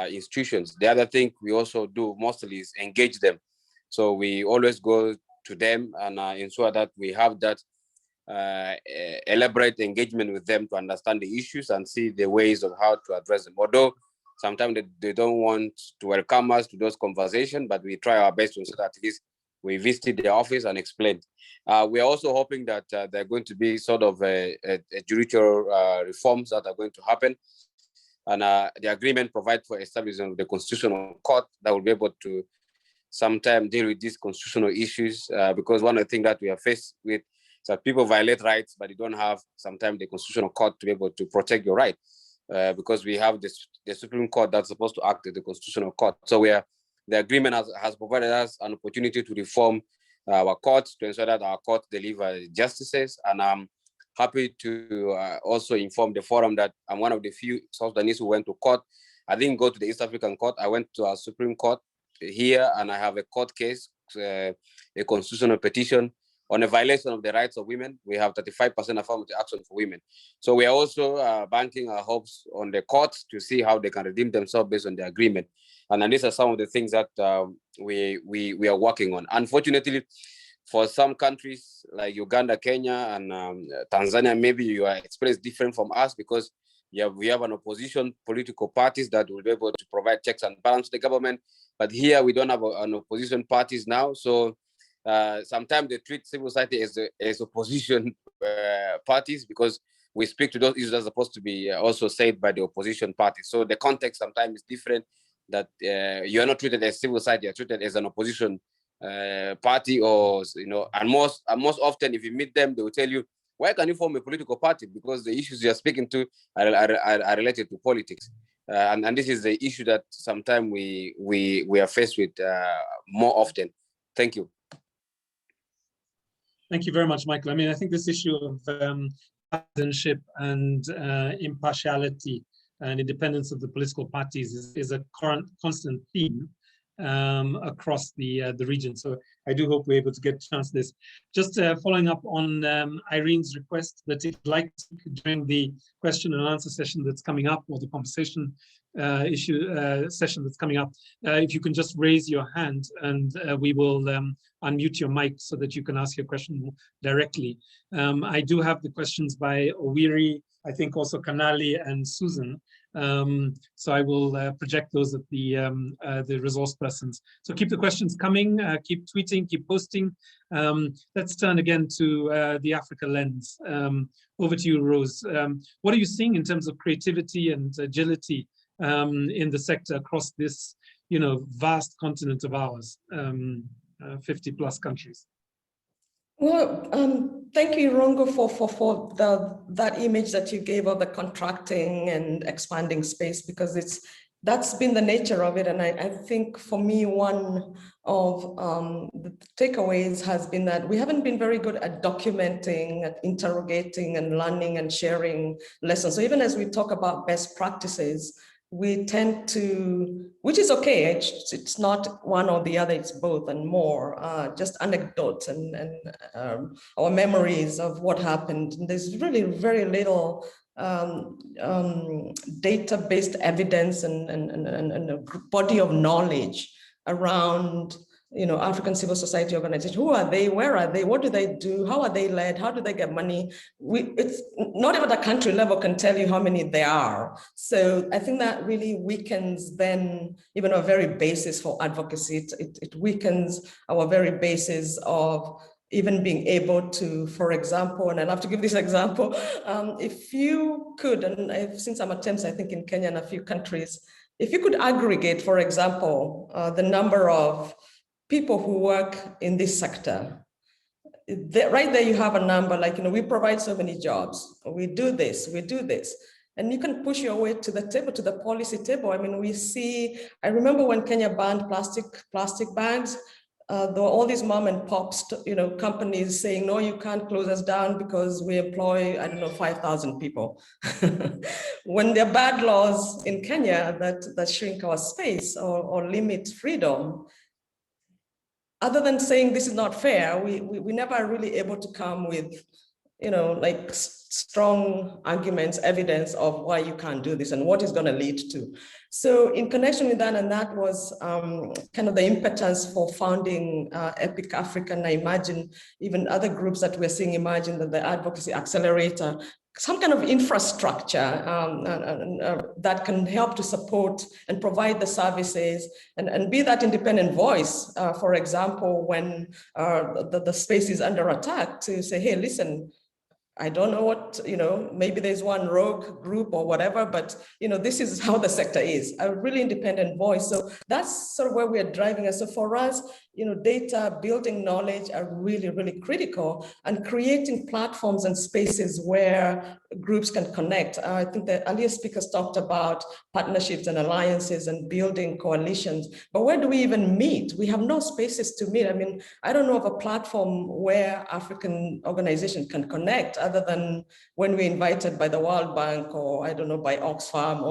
G: institutions. The other thing we also do mostly is engage them. So we always go to them and ensure that we have that elaborate engagement with them to understand the issues and see the ways of how to address them. Although sometimes they don't want to welcome us to those conversations, but we try our best to ensure that at least we visited the office and explained. We are also hoping that there are going to be sort of a judicial reforms that are going to happen. And the agreement provides for establishment of the constitutional court that will be able to sometime deal with these constitutional issues, because one of the things that we are faced with is that people violate rights, but you don't have sometimes the constitutional court to be able to protect your right, because we have the Supreme Court that's supposed to act as the constitutional court. So the agreement has provided us an opportunity to reform our courts to ensure that our courts deliver justices. And I'm happy to also inform the forum that I'm one of the few South Sudanese who went to court. I didn't go to the East African court. I went to our Supreme Court here, and I have a court case, a constitutional petition on a violation of the rights of women. We have 35% affirmative action for women. So we are also banking our hopes on the courts to see how they can redeem themselves based on the agreement. And then these are some of the things that we are working on. Unfortunately, for some countries like Uganda, Kenya, and Tanzania, maybe your experience different from us because we have an opposition political parties that will be able to provide checks and balance the government. But here we don't have an opposition parties now. So sometimes they treat civil society as opposition parties because we speak to those issues that are supposed to be also said by the opposition parties. So the context sometimes is different, that you are not treated as civil society, you're treated as an opposition party, or and most often if you meet them, they will tell you, why can you form a political party? Because the issues you are speaking to are related to politics. And this is the issue that sometimes we are faced with more often. Thank you.
D: Thank you very much, Michael. I mean, I think this issue of partisanship and impartiality and independence of the political parties is a constant theme across the region. So I do hope we're able to get a chance to this. Just following up on Irene's request that if you'd like to, during the question and answer session that's coming up, or the conversation session that's coming up, if you can just raise your hand and we will unmute your mic so that you can ask your question directly. I do have the questions by Owiri, I think also Kanali and Susan. So I will project those at the resource persons. So keep the questions coming, keep tweeting, keep posting. Let's turn again to the Africa lens. Over to you, Rose. What are you seeing in terms of creativity and agility in the sector across this, vast continent of ours, 50 plus countries?
H: Well, thank you, Irungu, for that image that you gave of the contracting and expanding space, because that's been the nature of it. And I think for me, one of the takeaways has been that we haven't been very good at documenting, at interrogating and learning and sharing lessons. So even as we talk about best practices, we tend to, which is okay, it's not one or the other, it's both and more, just anecdotes and our memories of what happened. And there's really very little data-based evidence and a body of knowledge around African civil society organizations. Who are they? Where are they? What do they do? How are they led? How do they get money? It's not even at a country level can tell you how many there are. So I think that really weakens then even our very basis for advocacy. It weakens our very basis of even being able to, for example, and I'll have to give this example, if you could, and I've seen some attempts, I think in Kenya and a few countries, if you could aggregate, for example, the number of people who work in this sector, right there you have a number like, we provide so many jobs, we do this, and you can push your way to the table, to the policy table. I mean, I remember when Kenya banned plastic bags, there were all these mom and pops, companies saying, no, you can't close us down because we employ, 5,000 people. When there are bad laws in Kenya that shrink our space or limit freedom, other than saying this is not fair, we never are really able to come with, like strong arguments, evidence of why you can't do this and what it's going to lead to. So in connection with that, and that was kind of the impetus for founding EPIC Africa, and I imagine even other groups that we're seeing emerging, the Advocacy Accelerator, some kind of infrastructure that can help to support and provide the services and be that independent voice, for example, when the space is under attack, to say, hey, listen, I don't know what, maybe there's one rogue group or whatever, but, this is how the sector is, a really independent voice. So that's sort of where we're driving us. So for us, data, building knowledge are really, really critical, and creating platforms and spaces where groups can connect. I think the earlier speakers talked about partnerships and alliances and building coalitions, but where do we even meet? We have no spaces to meet. I mean, I don't know of a platform where African organizations can connect other than when we're invited by the World Bank or, I don't know, by Oxfam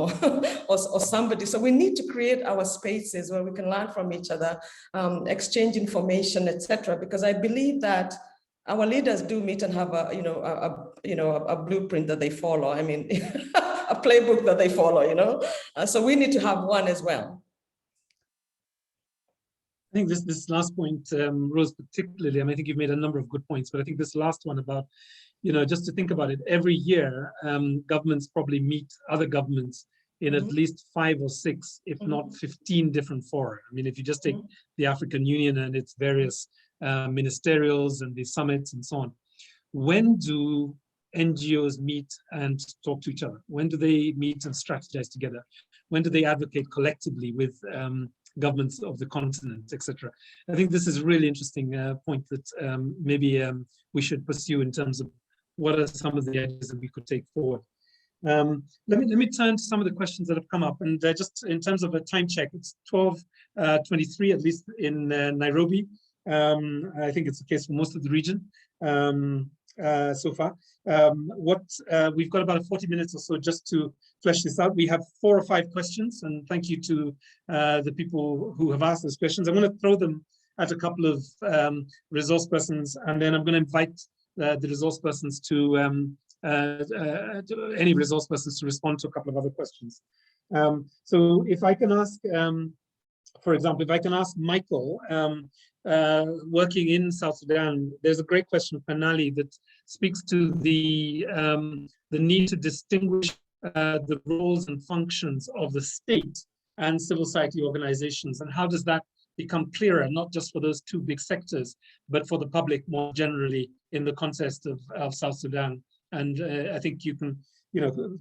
H: or somebody. So we need to create our spaces where we can learn from each other, exchange information, etc. Because I believe that our leaders do meet and have a blueprint that they follow. I mean, a playbook that they follow. So we need to have one as well.
D: I think this last point, Rose, particularly, I think you've made a number of good points, but I think this last one about, just to think about it, every year, governments probably meet other governments in at least 5 or 6, if not 15 different fora. I mean, if you just take the African Union and its various ministerials and the summits and so on, when do NGOs meet and talk to each other? When do they meet and strategize together? When do they advocate collectively with governments of the continent, etc.? I think this is a really interesting point that maybe we should pursue in terms of what are some of the ideas that we could take forward. Let me turn to some of the questions that have come up, and just in terms of a time check, it's 12:23 at least in Nairobi. I think it's the case for most of the region so far. We've got about 40 minutes or so just to flesh this out. We have 4 or 5 questions, and thank you to the people who have asked those questions. I'm going to throw them at a couple of resource persons, and then I'm going to invite the resource persons to any resource persons to respond to a couple of other questions. So if I can ask, for example, if I can ask Michael, working in South Sudan, there's a great question of Penali that speaks to the need to distinguish the roles and functions of the state and civil society organizations, and how does that become clearer, not just for those 2 big sectors, but for the public more generally in the context of South Sudan. And I think you can,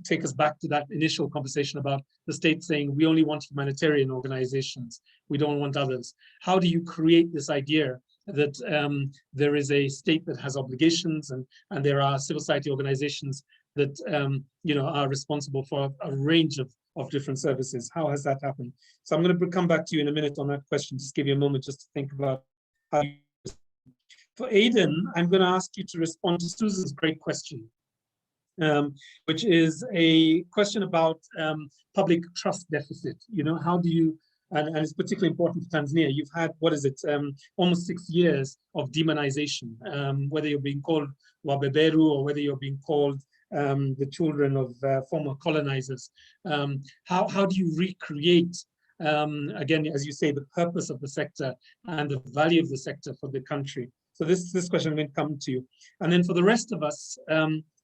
D: take us back to that initial conversation about the state saying, we only want humanitarian organizations, we don't want others. How do you create this idea that there is a state that has obligations and there are civil society organizations that, are responsible for a range of different services? How has that happened? So I'm going to come back to you in a minute on that question, just give you a moment just to think about how you. For Aidan, I'm going to ask you to respond to Susan's great question, which is a question about public trust deficit. How do you, and it's particularly important for Tanzania, you've had, almost 6 years of demonization, whether you're being called Wabeberu or whether you're being called the children of former colonizers. How do you recreate, again, as you say, the purpose of the sector and the value of the sector for the country? So this question I'm going to come to you. And then for the rest of us,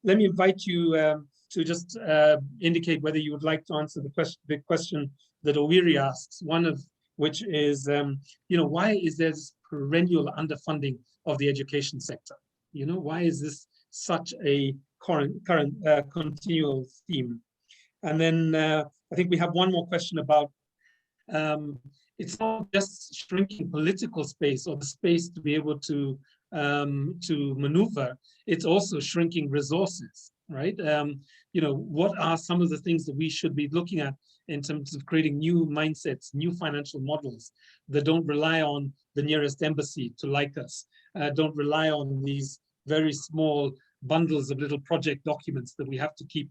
D: let me invite you to just indicate whether you would like to answer the question that Owiri asks, one of which is, why is there this perennial underfunding of the education sector? Why is this such a current continual theme? And then I think we have one more question about it's not just shrinking political space or the space to be able to maneuver, it's also shrinking resources, right? What are some of the things that we should be looking at in terms of creating new mindsets, new financial models that don't rely on the nearest embassy to like us, don't rely on these very small bundles of little project documents that we have to keep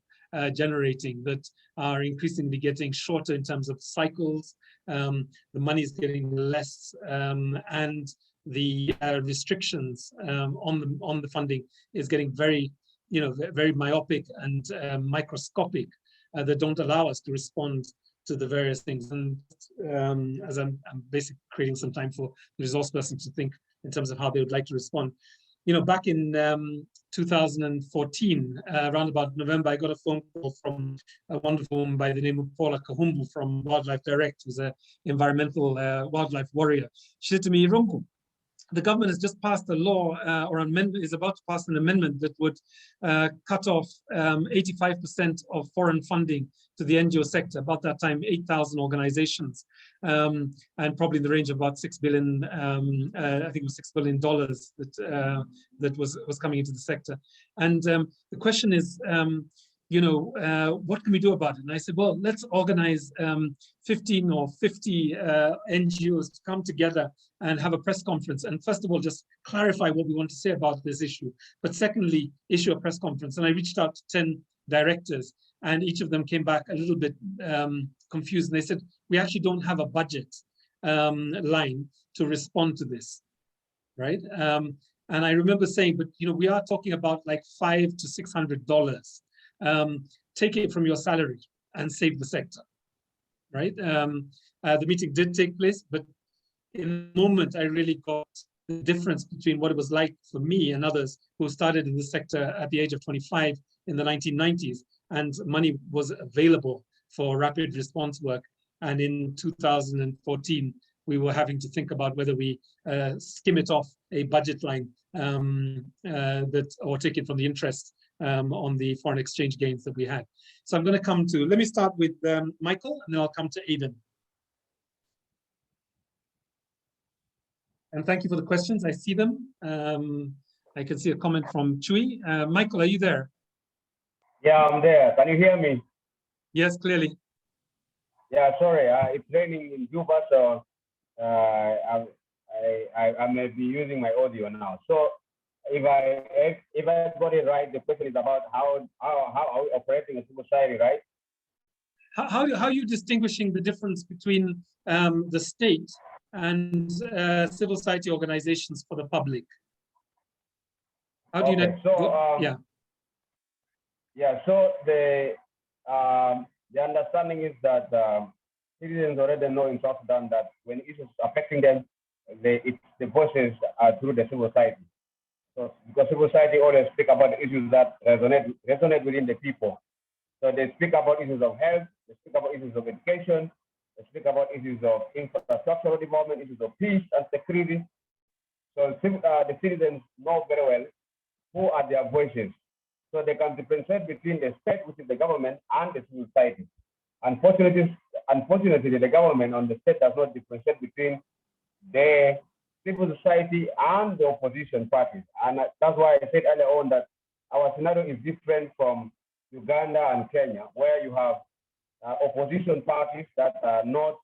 D: generating, that are increasingly getting shorter in terms of cycles, the money is getting less, and the restrictions on the funding is getting very, very myopic and microscopic, that don't allow us to respond to the various things. And as I'm basically creating some time for the resource person to think in terms of how they would like to respond. Back in 2014, around about November, I got a phone call from a wonderful woman by the name of Paula Kahumbu from Wildlife Direct, who's an environmental wildlife warrior. She said to me, Irungu, the government has just passed a law is about to pass an amendment that would cut off 85% of foreign funding to the NGO sector. About that time, 8,000 organizations, and probably in the range of about $6 billion, I think it was $6 billion that was coming into the sector. And the question is, what can we do about it? And I said, well, let's organize 15 or 50 NGOs to come together and have a press conference. And first of all, just clarify what we want to say about this issue. But secondly, issue a press conference. And I reached out to 10 directors, and each of them came back a little bit confused. And they said, we actually don't have a budget line to respond to this, right? And I remember saying, but we are talking about like $500 to $600. Take it from your salary and save the sector, right? The meeting did take place, but in the moment, I really got the difference between what it was like for me and others who started in the sector at the age of 25 in the 1990s, and money was available for rapid response work. And in 2014, we were having to think about whether we skim it off a budget line or take it from the interest on the foreign exchange gains that we had. So I'm going to come to, let me start with Michael, and then I'll come to Aidan. And thank you for the questions. I see them. I can see a comment from Chui. Michael, are you there?
I: Yeah, I'm there. Can you hear me?
D: Yes, clearly.
I: Yeah, sorry. It's raining in Juba, so I may be using my audio now. So if I got it right, the question is about how are we operating a civil society, right?
D: How are you distinguishing the difference between the state and civil society organizations for the public? How do you
I: so the understanding is that citizens already know in South Sudan that when issues affecting them, the voices are through the civil society. So because civil society always speak about issues that resonate within the people. So they speak about issues of health, they speak about issues of education, they speak about issues of infrastructural development, issues of peace and security. So the citizens know very well who are their voices. So they can differentiate between the state, which is the government, and the civil society. Unfortunately, the government on the state does not differentiate between the civil society and the opposition parties. And that's why I said earlier on that our scenario is different from Uganda and Kenya, where you have opposition parties that are not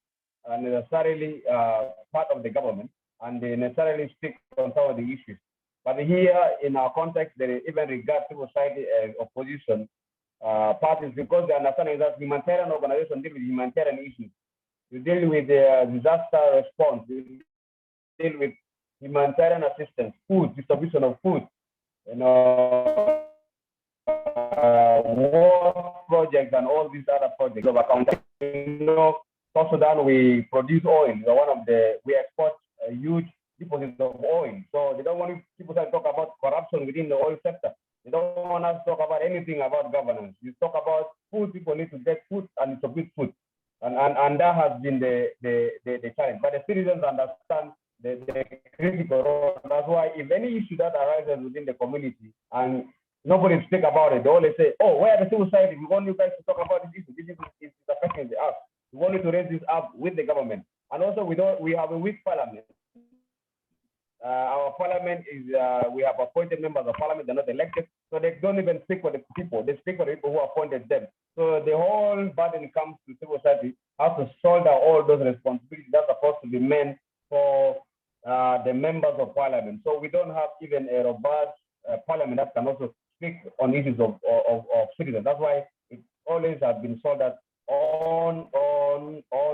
I: necessarily part of the government, and they necessarily speak on some of the issues. But here, in our context, they even regard civil society as opposition parties, because they understand that humanitarian organizations deal with humanitarian issues. You deal with the disaster response, you deal with humanitarian assistance, food, distribution of food, war projects and all these other projects of accounting. South Sudan, we produce oil. We export a huge deposits of oil. So they don't want people to talk about corruption within the oil sector. They don't want us to talk about anything about governance. You talk about food, people need to get food, and it's a good food. And that has been the challenge. But the citizens understand the critical role. That's why if any issue that arises within the community and nobody speak about it, they always say, oh, where are the civil society? We want you guys to talk about this issue. This is affecting us. We wanted to raise this up with the government. And also we have a weak parliament. Our parliament is, we have appointed members of parliament, they're not elected, so they don't even speak for the people, they speak for the people who appointed them. So the whole burden comes to civil society, how to shoulder all those responsibilities that are supposed to be meant for the members of parliament. So we don't have even a robust parliament that can also speak on issues of citizens. That's why it always has been shouldered on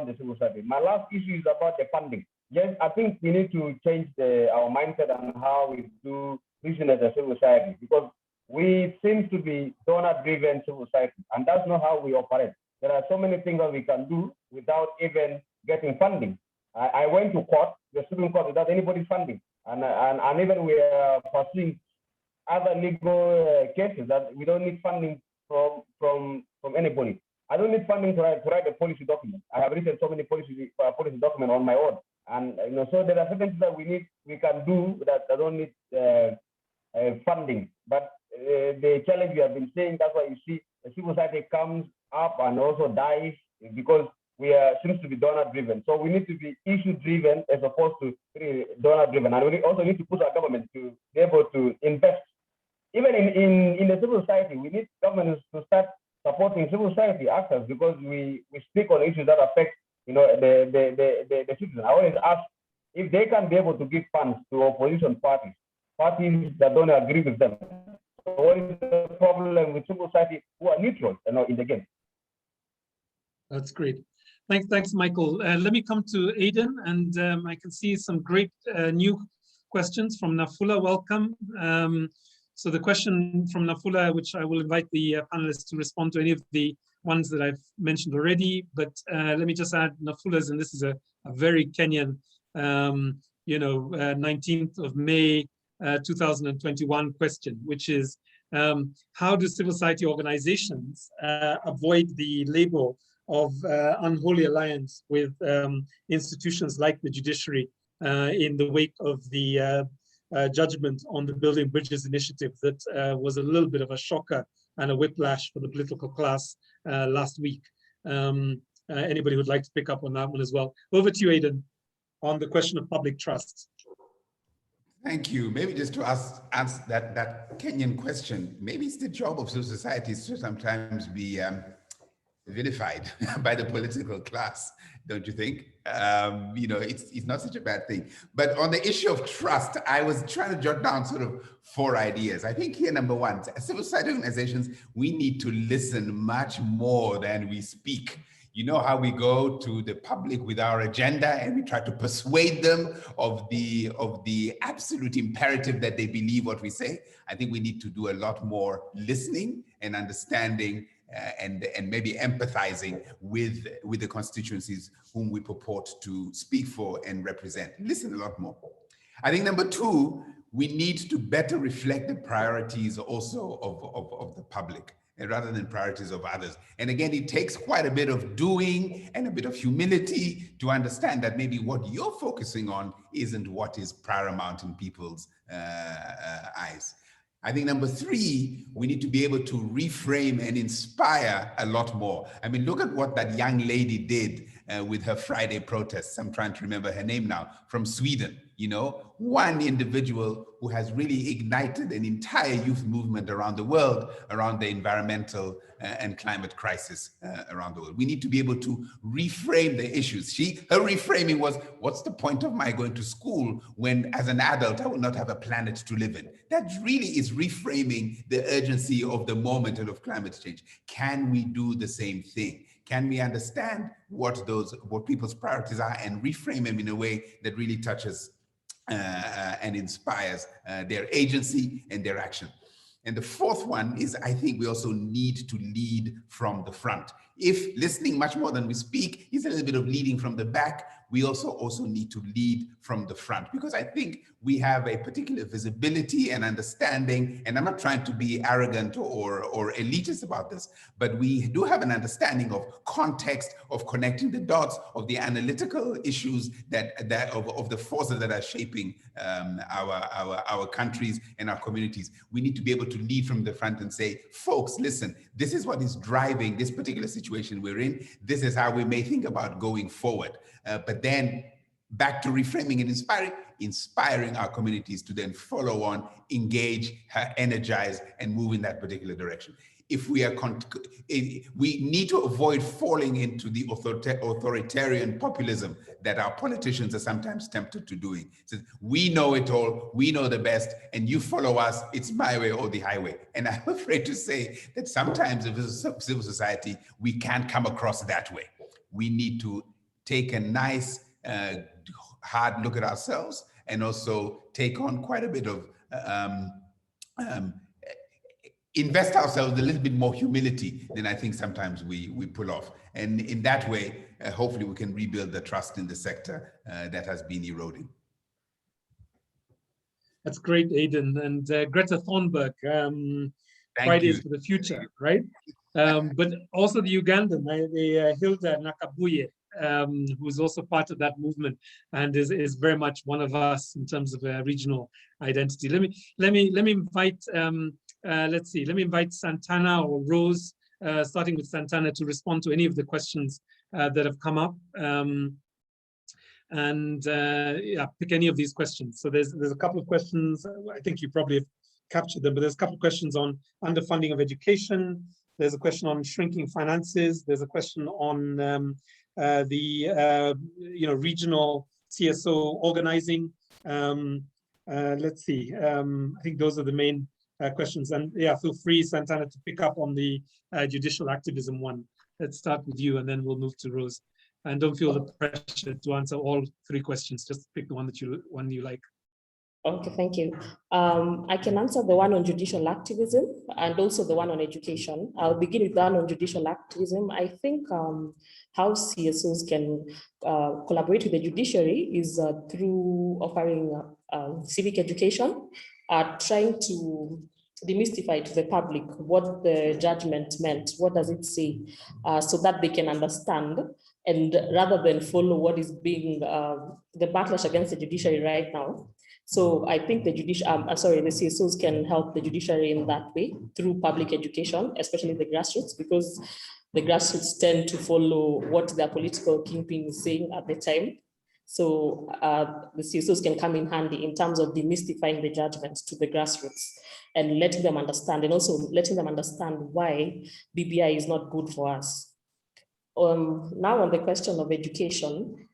I: the civil society. My last issue is about the funding. Yes, I think we need to change our mindset and how we do business as a civil society, because we seem to be donor-driven civil society, and that's not how we operate. There are so many things that we can do without even getting funding. I went to court, the Supreme Court, without anybody's funding, and even we are pursuing other legal cases that we don't need funding from anybody. I don't need funding to write a policy document. I have written so many policy documents on my own. And so there are certain things that we can do that don't need funding. But the challenge we have been saying, that's why you see the civil society comes up and also dies, because we seems to be donor-driven. So we need to be issue-driven as opposed to donor-driven. And we also need to push our government to be able to invest. Even in the civil society, we need governments to start supporting civil society actors, because we speak on issues that affect the citizens. I always ask if they can be able to give funds to opposition parties that don't agree with them. So what is the problem with civil society who are neutral in the game?
D: That's great. Thanks, Michael. Let me come to Aidan, and I can see some great new questions from Nafula. Welcome. So the question from Nafula, which I will invite the panelists to respond to any of the ones that I've mentioned already, but let me just add Nafula's, and this is a very Kenyan, 19th of May, 2021 question, which is, how do civil society organizations avoid the label of unholy alliance with institutions like the judiciary in the wake of the judgment on the Building Bridges initiative that was a little bit of a shocker and a whiplash for the political class last week. Anybody who'd like to pick up on that one as well? Over to you, Aidan, on the question of public trust.
E: Thank you. Maybe just to ask that Kenyan question, maybe it's the job of civil societies to sometimes be vilified by the political class, don't you think? It's not such a bad thing. But on the issue of trust, I was trying to jot down sort of 4 ideas. I think here, number 1, as civil society organizations, we need to listen much more than we speak. You know how we go to the public with our agenda and we try to persuade them of the absolute imperative that they believe what we say. I think we need to do a lot more listening and understanding and maybe empathizing with the constituencies whom we purport to speak for and represent. Listen a lot more. I think number 2, we need to better reflect the priorities also of the public, and rather than priorities of others. And again, it takes quite a bit of doing and a bit of humility to understand that maybe what you're focusing on isn't what is paramount in people's eyes. I think number 3, we need to be able to reframe and inspire a lot more. I mean, look at what that young lady did with her Friday protests. I'm trying to remember her name now, from Sweden. One individual who has really ignited an entire youth movement around the world, around the environmental and climate crisis around the world. We need to be able to reframe the issues. Her reframing was, what's the point of my going to school when as an adult I will not have a planet to live in? That really is reframing the urgency of the moment and of climate change. Can we do the same thing? Can we understand what people's priorities are and reframe them in a way that really touches and inspires their agency and their action? And the 4th one is, I think we also need to lead from the front. If listening much more than we speak is a little bit of leading from the back, we also need to lead from the front, because I think we have a particular visibility and understanding, and I'm not trying to be arrogant or elitist about this, but we do have an understanding of context, of connecting the dots, of the analytical issues of the forces that are shaping our countries and our communities. We need to be able to lead from the front and say, folks, listen, this is what is driving this particular situation we're in. This is how we may think about going forward. But then back to reframing and inspiring our communities to then follow on, engage, energize, and move in that particular direction. If we are, we need to avoid falling into the authoritarian populism that our politicians are sometimes tempted to doing. So we know it all, we know the best, and you follow us, it's my way or the highway. And I'm afraid to say that sometimes as a civil society, we can't come across that way. We need to take a nice, hard look at ourselves and also take on quite a bit of, invest ourselves a little bit more humility than I think sometimes we pull off. And in that way, hopefully we can rebuild the trust in the sector that has been eroding.
D: That's great, Aidan. And Greta Thunberg, Fridays for the Future, right? But also the Ugandan, the Hilda Nakabuye, who is also part of that movement and is very much one of us in terms of regional identity. Let me invite let's see, let me invite Santana or Rose, starting with Santana, to respond to any of the questions that have come up. Yeah, pick any of these questions. So there's a couple of questions. I think you probably have captured them, but there's a couple of questions on underfunding of education. There's a question on shrinking finances. There's a question on the regional CSO organizing. Let's see. I think those are the main questions. And yeah, feel free, Santana, to pick up on the judicial activism one. Let's start with you, and then we'll move to Rose. And don't feel the pressure to answer all three questions. Just pick the one that you like.
F: Okay, thank you. I can answer the one on judicial activism and also the one on education. I'll begin with the one on judicial activism. I think how CSOs can collaborate with the judiciary is through offering civic education, trying to demystify to the public what the judgment meant, what does it say, so that they can understand, and rather than follow what is being the backlash against the judiciary right now. So I think the CSOs can help the judiciary in that way through public education, especially the grassroots, because the grassroots tend to follow what their political kingpin is saying at the time. So the CSOs can come in handy in terms of demystifying the judgments to the grassroots and letting them understand, and also letting them understand why BBI is not good for us. Now on the question of education,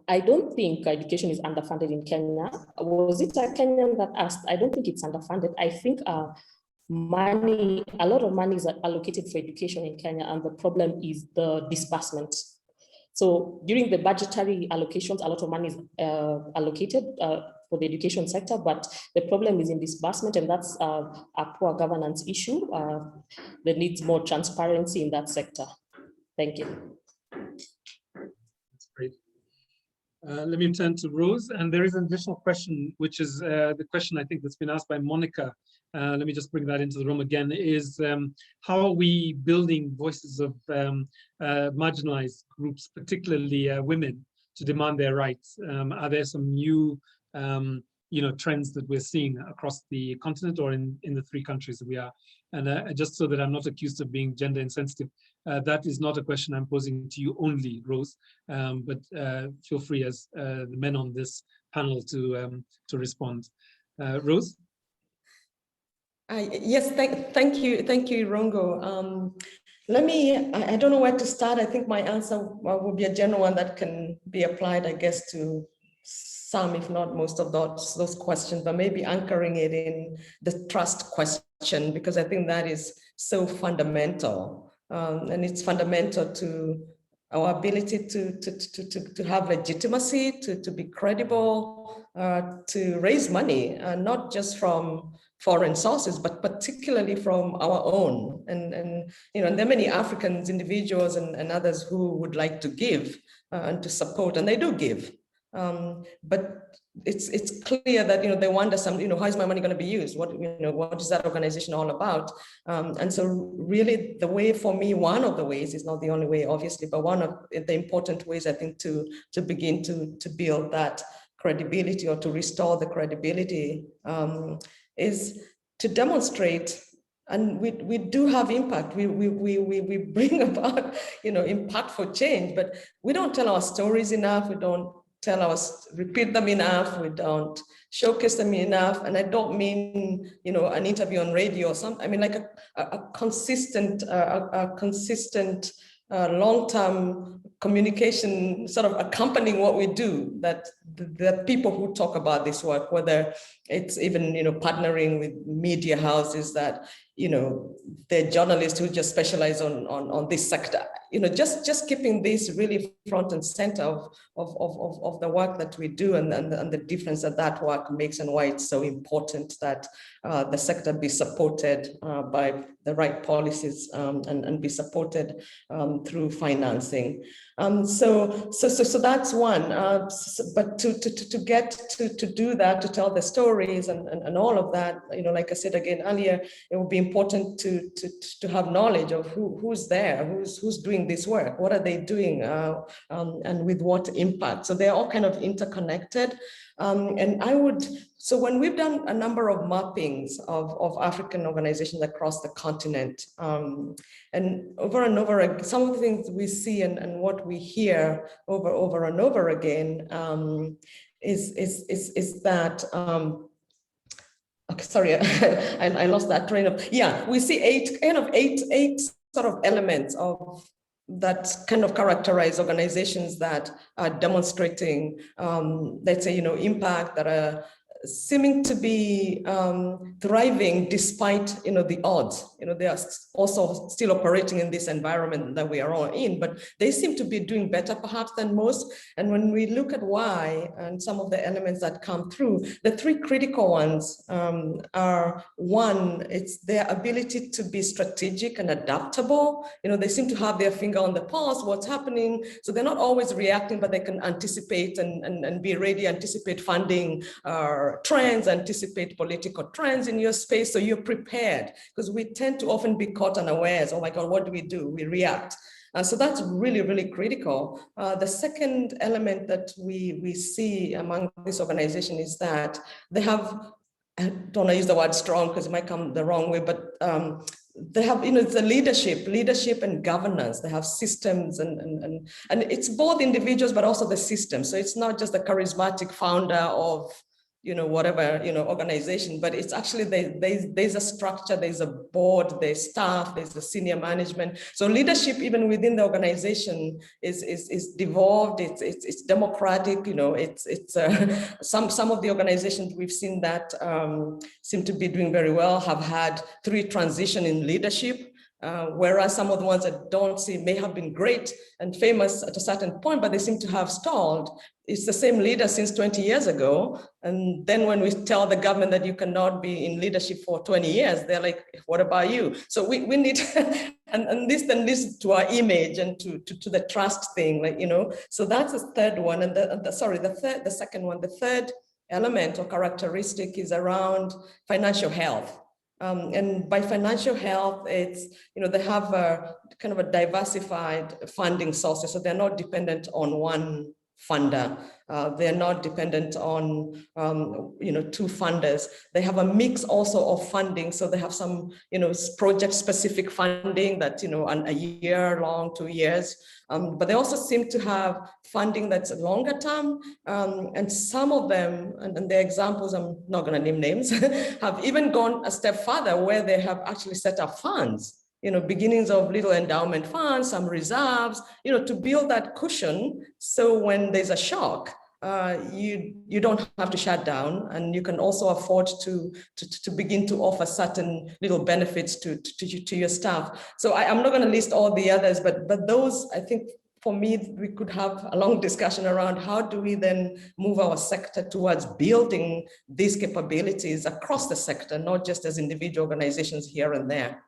F: I don't think education is underfunded in Kenya. Was it a Kenyan that asked? I don't think it's underfunded. I think a lot of money is allocated for education in Kenya, and the problem is the disbursement. So during the budgetary allocations, a lot of money is allocated for the education sector, but the problem is in disbursement, and that's a poor governance issue that needs more transparency in that sector. Thank you.
D: That's great. Let me turn to Rose, and there is an additional question, which is the question I think that's been asked by Monica. Let me just bring that into the room again, is how are we building voices of marginalized groups, particularly women, to demand their rights? Are there some new trends that we're seeing across the continent or in the three countries that we are? And just so that I'm not accused of being gender insensitive, that is not a question I'm posing to you only, Rose, but feel free as the men on this panel to respond. Rose?
H: Yes, thank you, Irungu. I don't know where to start. I think my answer will be a general one that can be applied, I guess, to some, if not most of those questions, but maybe anchoring it in the trust question, because I think that is so fundamental. And it's fundamental to our ability to have legitimacy, to be credible, to raise money, not just from foreign sources, but particularly from our own. And and there are many Africans, individuals and others who would like to give and to support, and they do give. But it's clear that they wonder how is my money going to be used? What is that organization all about? And so really the way, for me, one of the ways, is not the only way obviously, but one of the important ways I think to begin to build that credibility, or to restore the credibility, is to demonstrate. And we do have impact. We bring about impactful change, but we don't tell our stories enough. We don't repeat them enough. We don't showcase them enough. And I don't mean an interview on radio or something. I mean like a consistent long-term communication sort of accompanying what we do, that the people who talk about this work, whether it's even partnering with media houses that they're journalists who just specialize on this sector, just keeping this really front and center of the work that we do, and the difference that work makes, and why it's so important that the sector be supported by the right policies, and be supported through financing. So that's one. But to get to do that, to tell the stories and all of that, like I said again earlier, it would be important to have knowledge of who's there, who's doing this work, what are they doing, and with what impact. So they're all kind of interconnected. So when we've done a number of mappings of African organizations across the continent, and over, some of the things we see and what we hear over and over again is that, okay, sorry, I lost that train of, we see eight sort of elements of that kind of characterize organizations that are demonstrating, let's say, impact, that are seeming to be thriving despite the odds. They are also still operating in this environment that we are all in, but they seem to be doing better perhaps than most. And when we look at why, and some of the elements that come through, the three critical ones are, one, it's their ability to be strategic and adaptable. They seem to have their finger on the pulse, what's happening. So they're not always reacting, but they can anticipate and be ready, anticipate funding trends, anticipate political trends in your space, so you're prepared, because we tend to often be caught unawares. Oh my God, what do? We react. So that's really, really critical. The second element that we see among this organization is that they have, I don't want to use the word strong because it might come the wrong way, but they have, it's a leadership and governance. They have systems and it's both individuals, but also the system. So it's not just the charismatic founder of whatever, organization, but it's actually, there's a structure, there's a board, there's staff, there's a senior management. So leadership, even within the organization, is devolved, it's democratic, some of the organizations we've seen that seem to be doing very well have had 3 transition in leadership. Whereas some of the ones that don't see may have been great and famous at a certain point, but they seem to have stalled. It's the same leader since 20 years ago. And then when we tell the government that you cannot be in leadership for 20 years, they're like, what about you? So we need, and this then leads to our image and to the trust thing, so that's the third one. And the second one, the third element or characteristic is around financial health. And by financial health, it's, they have a kind of a diversified funding sources. So they're not dependent on one funder. They're not dependent on, 2 funders. They have a mix also of funding. So they have some, project specific funding that, a year long, 2 years. But they also seem to have funding that's longer term. And some of them, and the examples, I'm not going to name names, have even gone a step further where they have actually set up funds, beginnings of little endowment funds, some reserves, to build that cushion. So when there's a shock, you don't have to shut down, and you can also afford to begin to offer certain little benefits to your staff. So I'm not going to list all the others, but those, I think, for me, we could have a long discussion around how do we then move our sector towards building these capabilities across the sector, not just as individual organizations here and there.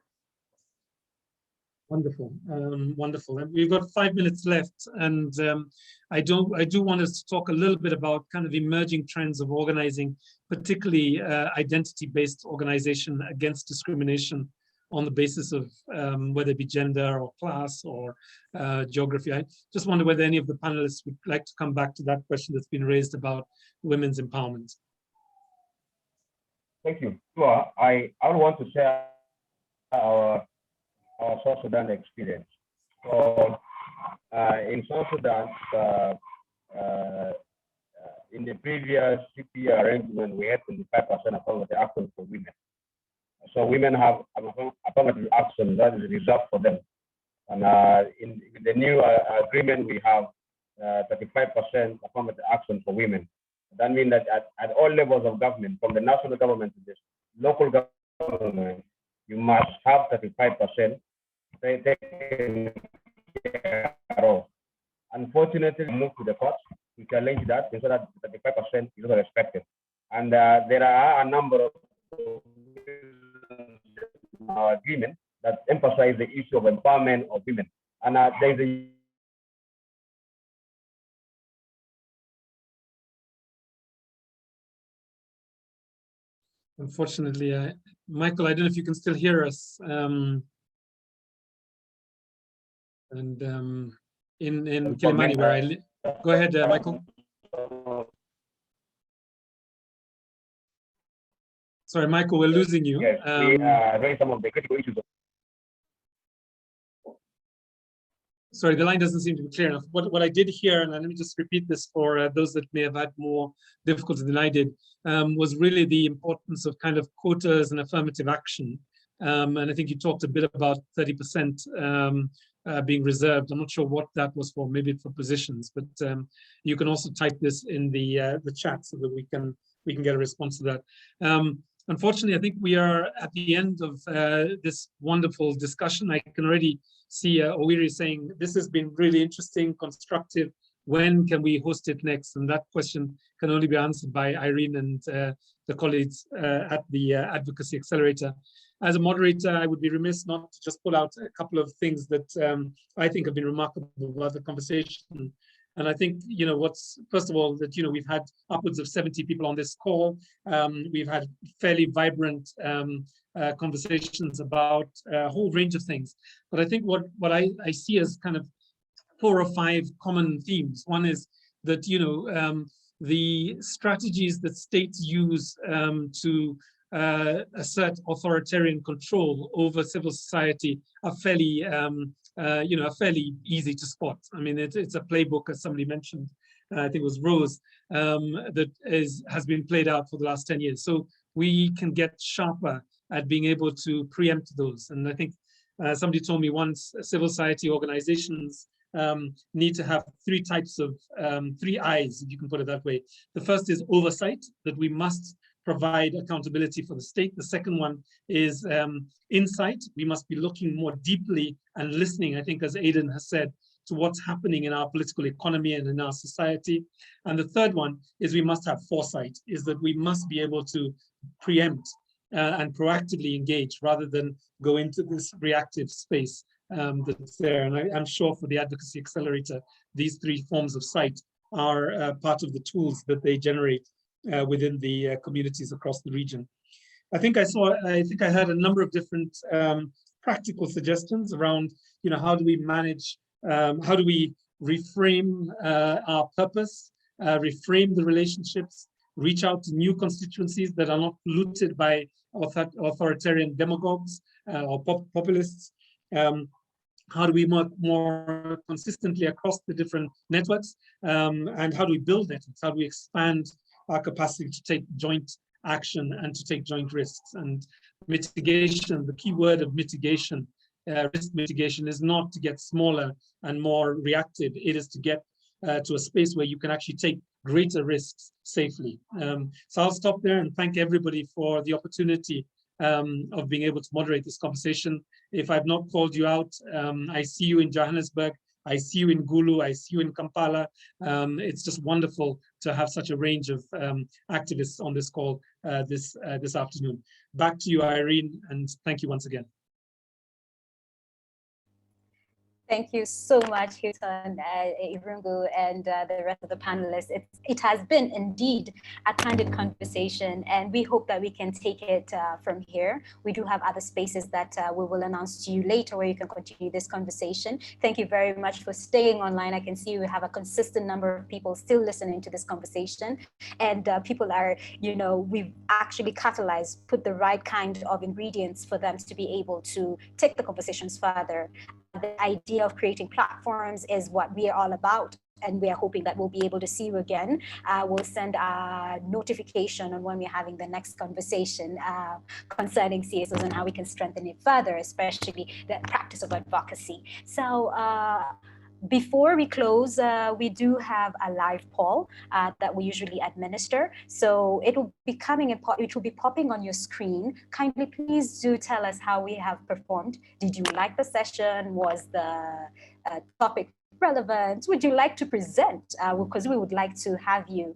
D: Wonderful, wonderful. And we've got 5 minutes left, and I do want us to talk a little bit about kind of emerging trends of organizing, particularly identity-based organization against discrimination on the basis of whether it be gender or class or geography. I just wonder whether any of the panelists would like to come back to that question that's been raised about women's empowerment.
I: Thank you. Well, I want to share our South Sudan experience. So in South Sudan, in the previous CP arrangement, we had 25% affirmative action for women. So women have affirmative action that is reserved for them. And in the new agreement, we have 35% affirmative action for women. That means that at all levels of government, from the national government to the local government, you must have 35% taken care of. Unfortunately, we moved to the courts to challenge that, so that 35% is not respected. And there are a number of agreements that emphasize the issue of empowerment of women. And there's a
D: Unfortunately, Michael, I don't know if you can still hear us. In Kilimani, where I live. Go ahead, Michael. Sorry, Michael, we're losing you.
I: Yes, we raise some of the critical issues.
D: Sorry, the line doesn't seem to be clear enough. What I did hear, and let me just repeat this for those that may have had more difficulty than I did, was really the importance of kind of quotas and affirmative action. And I think you talked a bit about 30% being reserved. I'm not sure what that was for, maybe for positions, but you can also type this in the chat so that we can get a response to that. Unfortunately, I think we are at the end of this wonderful discussion. I can already see Owiri saying, this has been really interesting, constructive. When can we host it next? And that question can only be answered by Irene and the colleagues at the Advocacy Accelerator. As a moderator, I would be remiss not to just pull out a couple of things that I think have been remarkable about the conversation. And I think, what's, first of all, that, we've had upwards of 70 people on this call. We've had fairly vibrant conversations about a whole range of things. But I think what I see as kind of 4 or 5 common themes. One is that, the strategies that states use to assert authoritarian control over civil society are fairly fairly easy to spot. I mean, it's a playbook, as somebody mentioned, I think it was Rose, that has been played out for the last 10 years. So we can get sharper at being able to preempt those. And I think somebody told me once, civil society organizations need to have 3 types of 3 eyes, if you can put it that way. The first is oversight, that we must provide accountability for the state. The second one is insight. We must be looking more deeply and listening, I think, as Aidan has said, to what's happening in our political economy and in our society. And the third one is we must have foresight, is that we must be able to preempt and proactively engage rather than go into this reactive space that's there. And I'm sure for the Advocacy Accelerator, these 3 forms of sight are part of the tools that they generate within the communities across the region. I think I heard a number of different practical suggestions around, how do we manage, how do we reframe our purpose, reframe the relationships, reach out to new constituencies that are not polluted by authoritarian demagogues or populists. How do we work more consistently across the different networks? And how do we build networks? How do we expand our capacity to take joint action and to take joint risks? And mitigation, the key word of mitigation, risk mitigation, is not to get smaller and more reactive. It is to get to a space where you can actually take greater risks safely. So I'll stop there and thank everybody for the opportunity of being able to moderate this conversation. If I've not called you out, I see you in Johannesburg. I see you in Gulu, I see you in Kampala. It's just wonderful to have such a range of activists on this call this afternoon. Back to you, Irene, and thank you once again.
A: Thank you so much, Houghton, Irungu, and the rest of the panelists. It has been indeed a candid conversation, and we hope that we can take it from here. We do have other spaces that we will announce to you later where you can continue this conversation. Thank you very much for staying online. I can see we have a consistent number of people still listening to this conversation, and people are, we've actually catalyzed, put the right kind of ingredients for them to be able to take the conversations further. The idea of creating platforms is what we are all about, and we are hoping that we'll be able to see you again. We'll send a notification on when we're having the next conversation concerning CSOs and how we can strengthen it further, especially the practice of advocacy. So before we close, we do have a live poll that we usually administer. So it will be popping on your screen. Kindly please do tell us how we have performed. Did you like the session? Was the topic relevant? Would you like to present? Because we would like to have you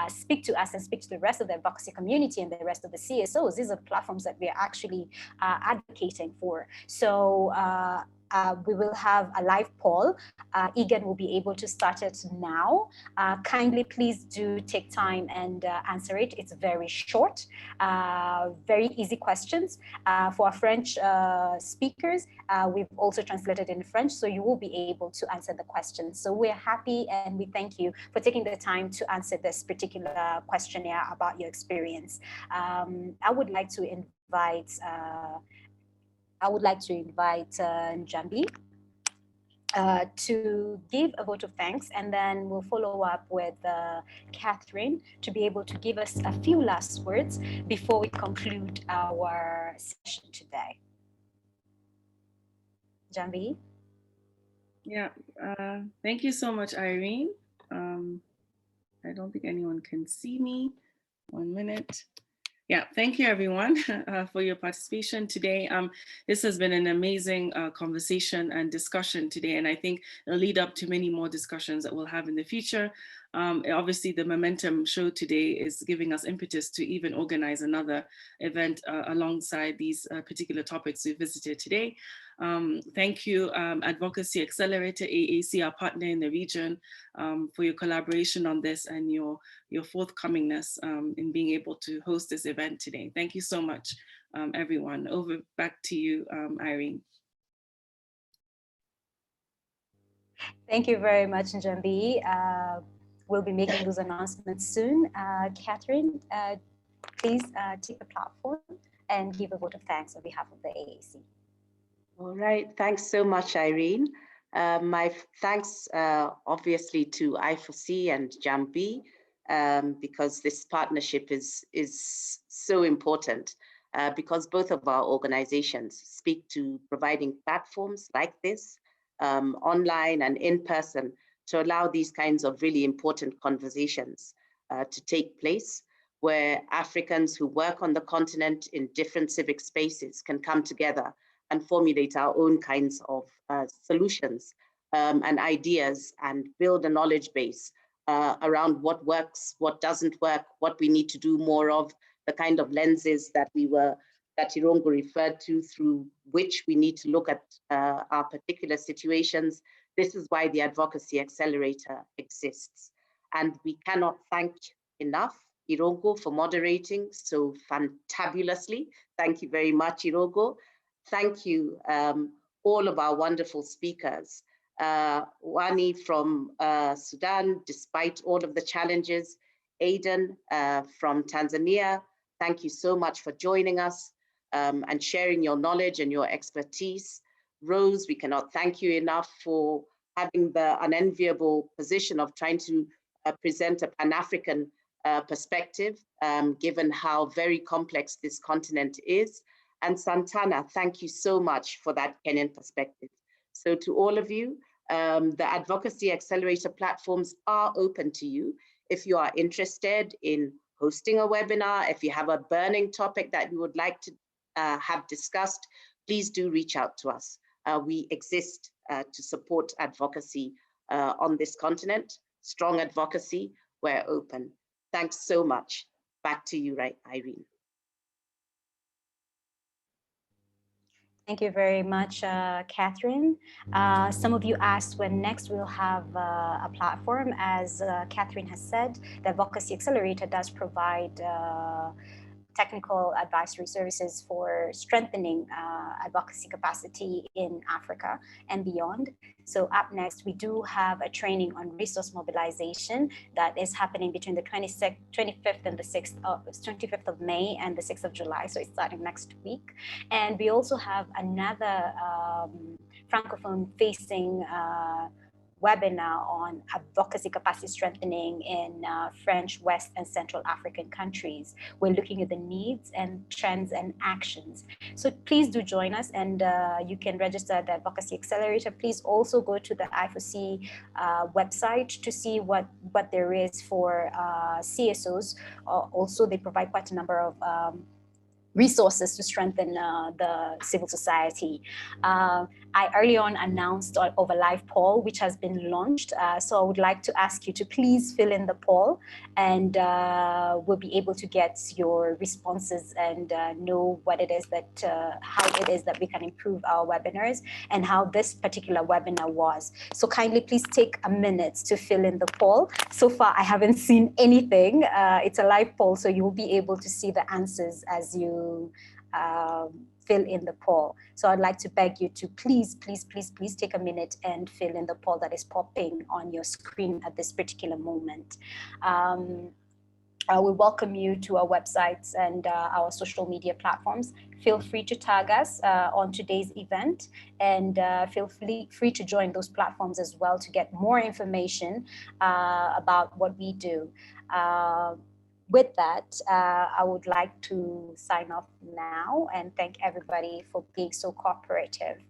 A: speak to us and speak to the rest of the advocacy community and the rest of the CSOs. These are platforms that we are actually advocating for. So we will have a live poll. Aidan will be able to start it now. Kindly please do take time and answer it. It's very short, very easy questions. For our French speakers, we've also translated in French, so you will be able to answer the questions. So we're happy and we thank you for taking the time to answer this particular questionnaire about your experience. I would like to invite Njambi to give a vote of thanks, and then we'll follow up with Catherine to be able to give us a few last words before we conclude our session today. Njambi?
C: Yeah, thank you so much, Irene. I don't think anyone can see me. 1 minute. Yeah, thank you everyone for your participation today. This has been an amazing conversation and discussion today, and I think it'll lead up to many more discussions that we'll have in the future. Obviously, the momentum show today is giving us impetus to even organize another event alongside these particular topics we visited today. Thank you, Advocacy Accelerator, AAC, our partner in the region, for your collaboration on this and your forthcomingness in being able to host this event today. Thank you so much, everyone. Back to you, Irene.
A: Thank you very much, Njambi. We'll be making those announcements soon. Catherine, please take the platform and give a vote of thanks on behalf of the AAC.
B: All right, thanks so much, Irene. My thanks obviously to I4C and Njambi, because this partnership is so important because both of our organizations speak to providing platforms like this, online and in person, to allow these kinds of really important conversations to take place, where Africans who work on the continent in different civic spaces can come together and formulate our own kinds of solutions and ideas, and build a knowledge base around what works, what doesn't work, what we need to do more of, the kind of lenses that Irungu referred to, through which we need to look at our particular situations. This is why the Advocacy Accelerator exists. And we cannot thank enough Irungu for moderating so fantabulously. Thank you very much, Irungu. Thank you, all of our wonderful speakers. Wani from Sudan, despite all of the challenges. Aidan from Tanzania, thank you so much for joining us and sharing your knowledge and your expertise. Rose, we cannot thank you enough for having the unenviable position of trying to present a Pan-African perspective, given how very complex this continent is. And Santana, thank you so much for that Kenyan perspective. So to all of you, the Advocacy Accelerator platforms are open to you. If you are interested in hosting a webinar, if you have a burning topic that you would like to have discussed, please do reach out to us. We exist to support advocacy on this continent. Strong advocacy, we're open. Thanks so much. Back to you, Irene.
A: Thank you very much, Catherine. Some of you asked when next we'll have a platform. As Catherine has said, the Advocacy Accelerator does provide technical advisory services for strengthening advocacy capacity in Africa and beyond. So up next, we do have a training on resource mobilization that is happening between the 25th and the 25th of May and the 6th of July. So it's starting next week. And we also have another Francophone facing webinar on advocacy capacity strengthening in French, West and Central African countries. We're looking at the needs and trends and actions. So please do join us, and you can register at the Advocacy Accelerator. Please also go to the I4C website to see what there is for CSOs. Also, they provide quite a number of resources to strengthen the civil society. I early on announced of a live poll, which has been launched. So I would like to ask you to please fill in the poll, and we'll be able to get your responses and know what it is that, how it is that we can improve our webinars and how this particular webinar was. So kindly please take a minute to fill in the poll. So far, I haven't seen anything. It's a live poll, so you will be able to see the answers as you fill in the poll. So I'd like to beg you to please take a minute and fill in the poll that is popping on your screen at this particular moment. We welcome you to our websites and our social media platforms. Feel free to tag us on today's event, and feel free to join those platforms as well to get more information about what we do. With that, I would like to sign off now and thank everybody for being so cooperative.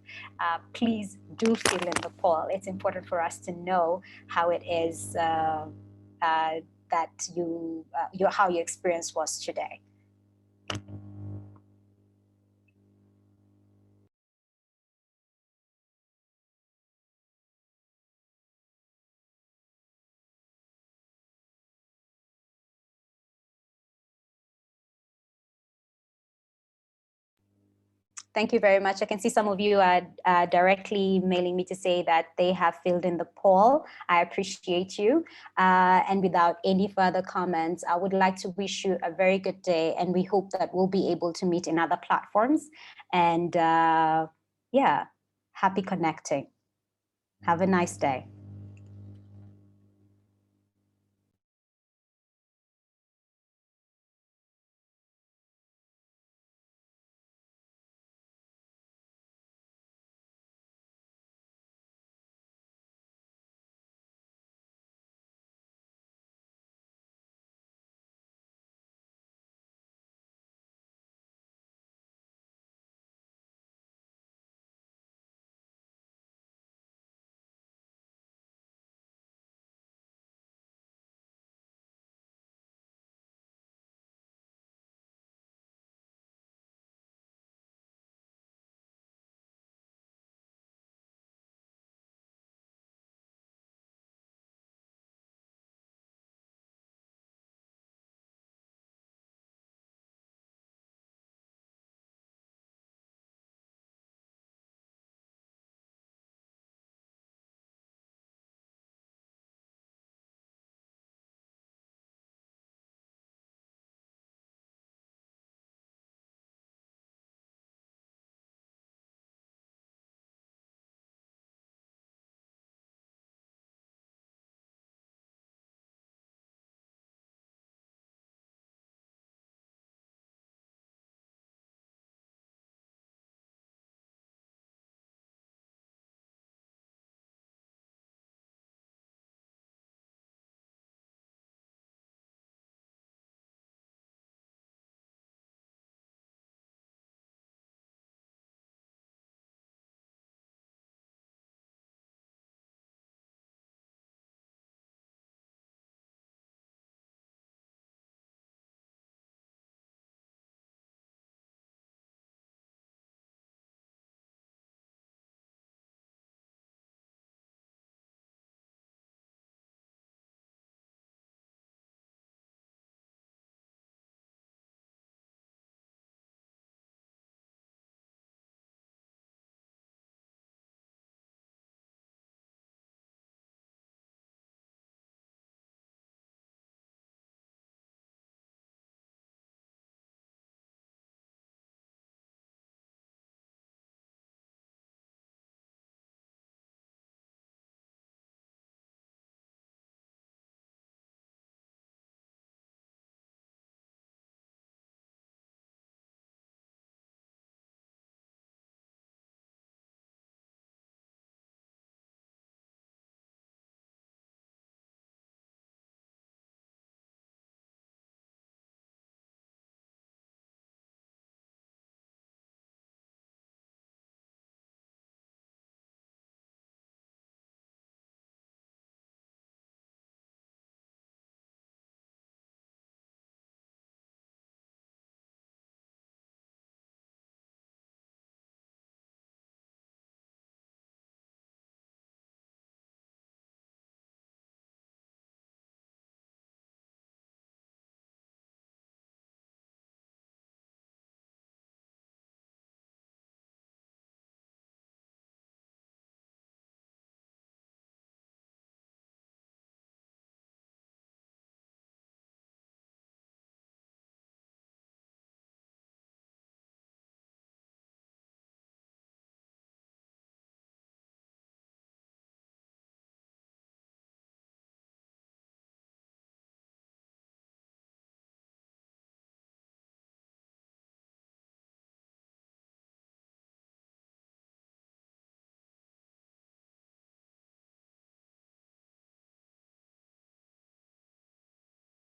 A: Please do fill in the poll. It's important for us to know how it is that how your experience was today. Thank you very much. I can see some of you are directly mailing me to say that they have filled in the poll. I appreciate you. And without any further comments, I would like to wish you a very good day, and we hope that we'll be able to meet in other platforms. And yeah, happy connecting. Have a nice day.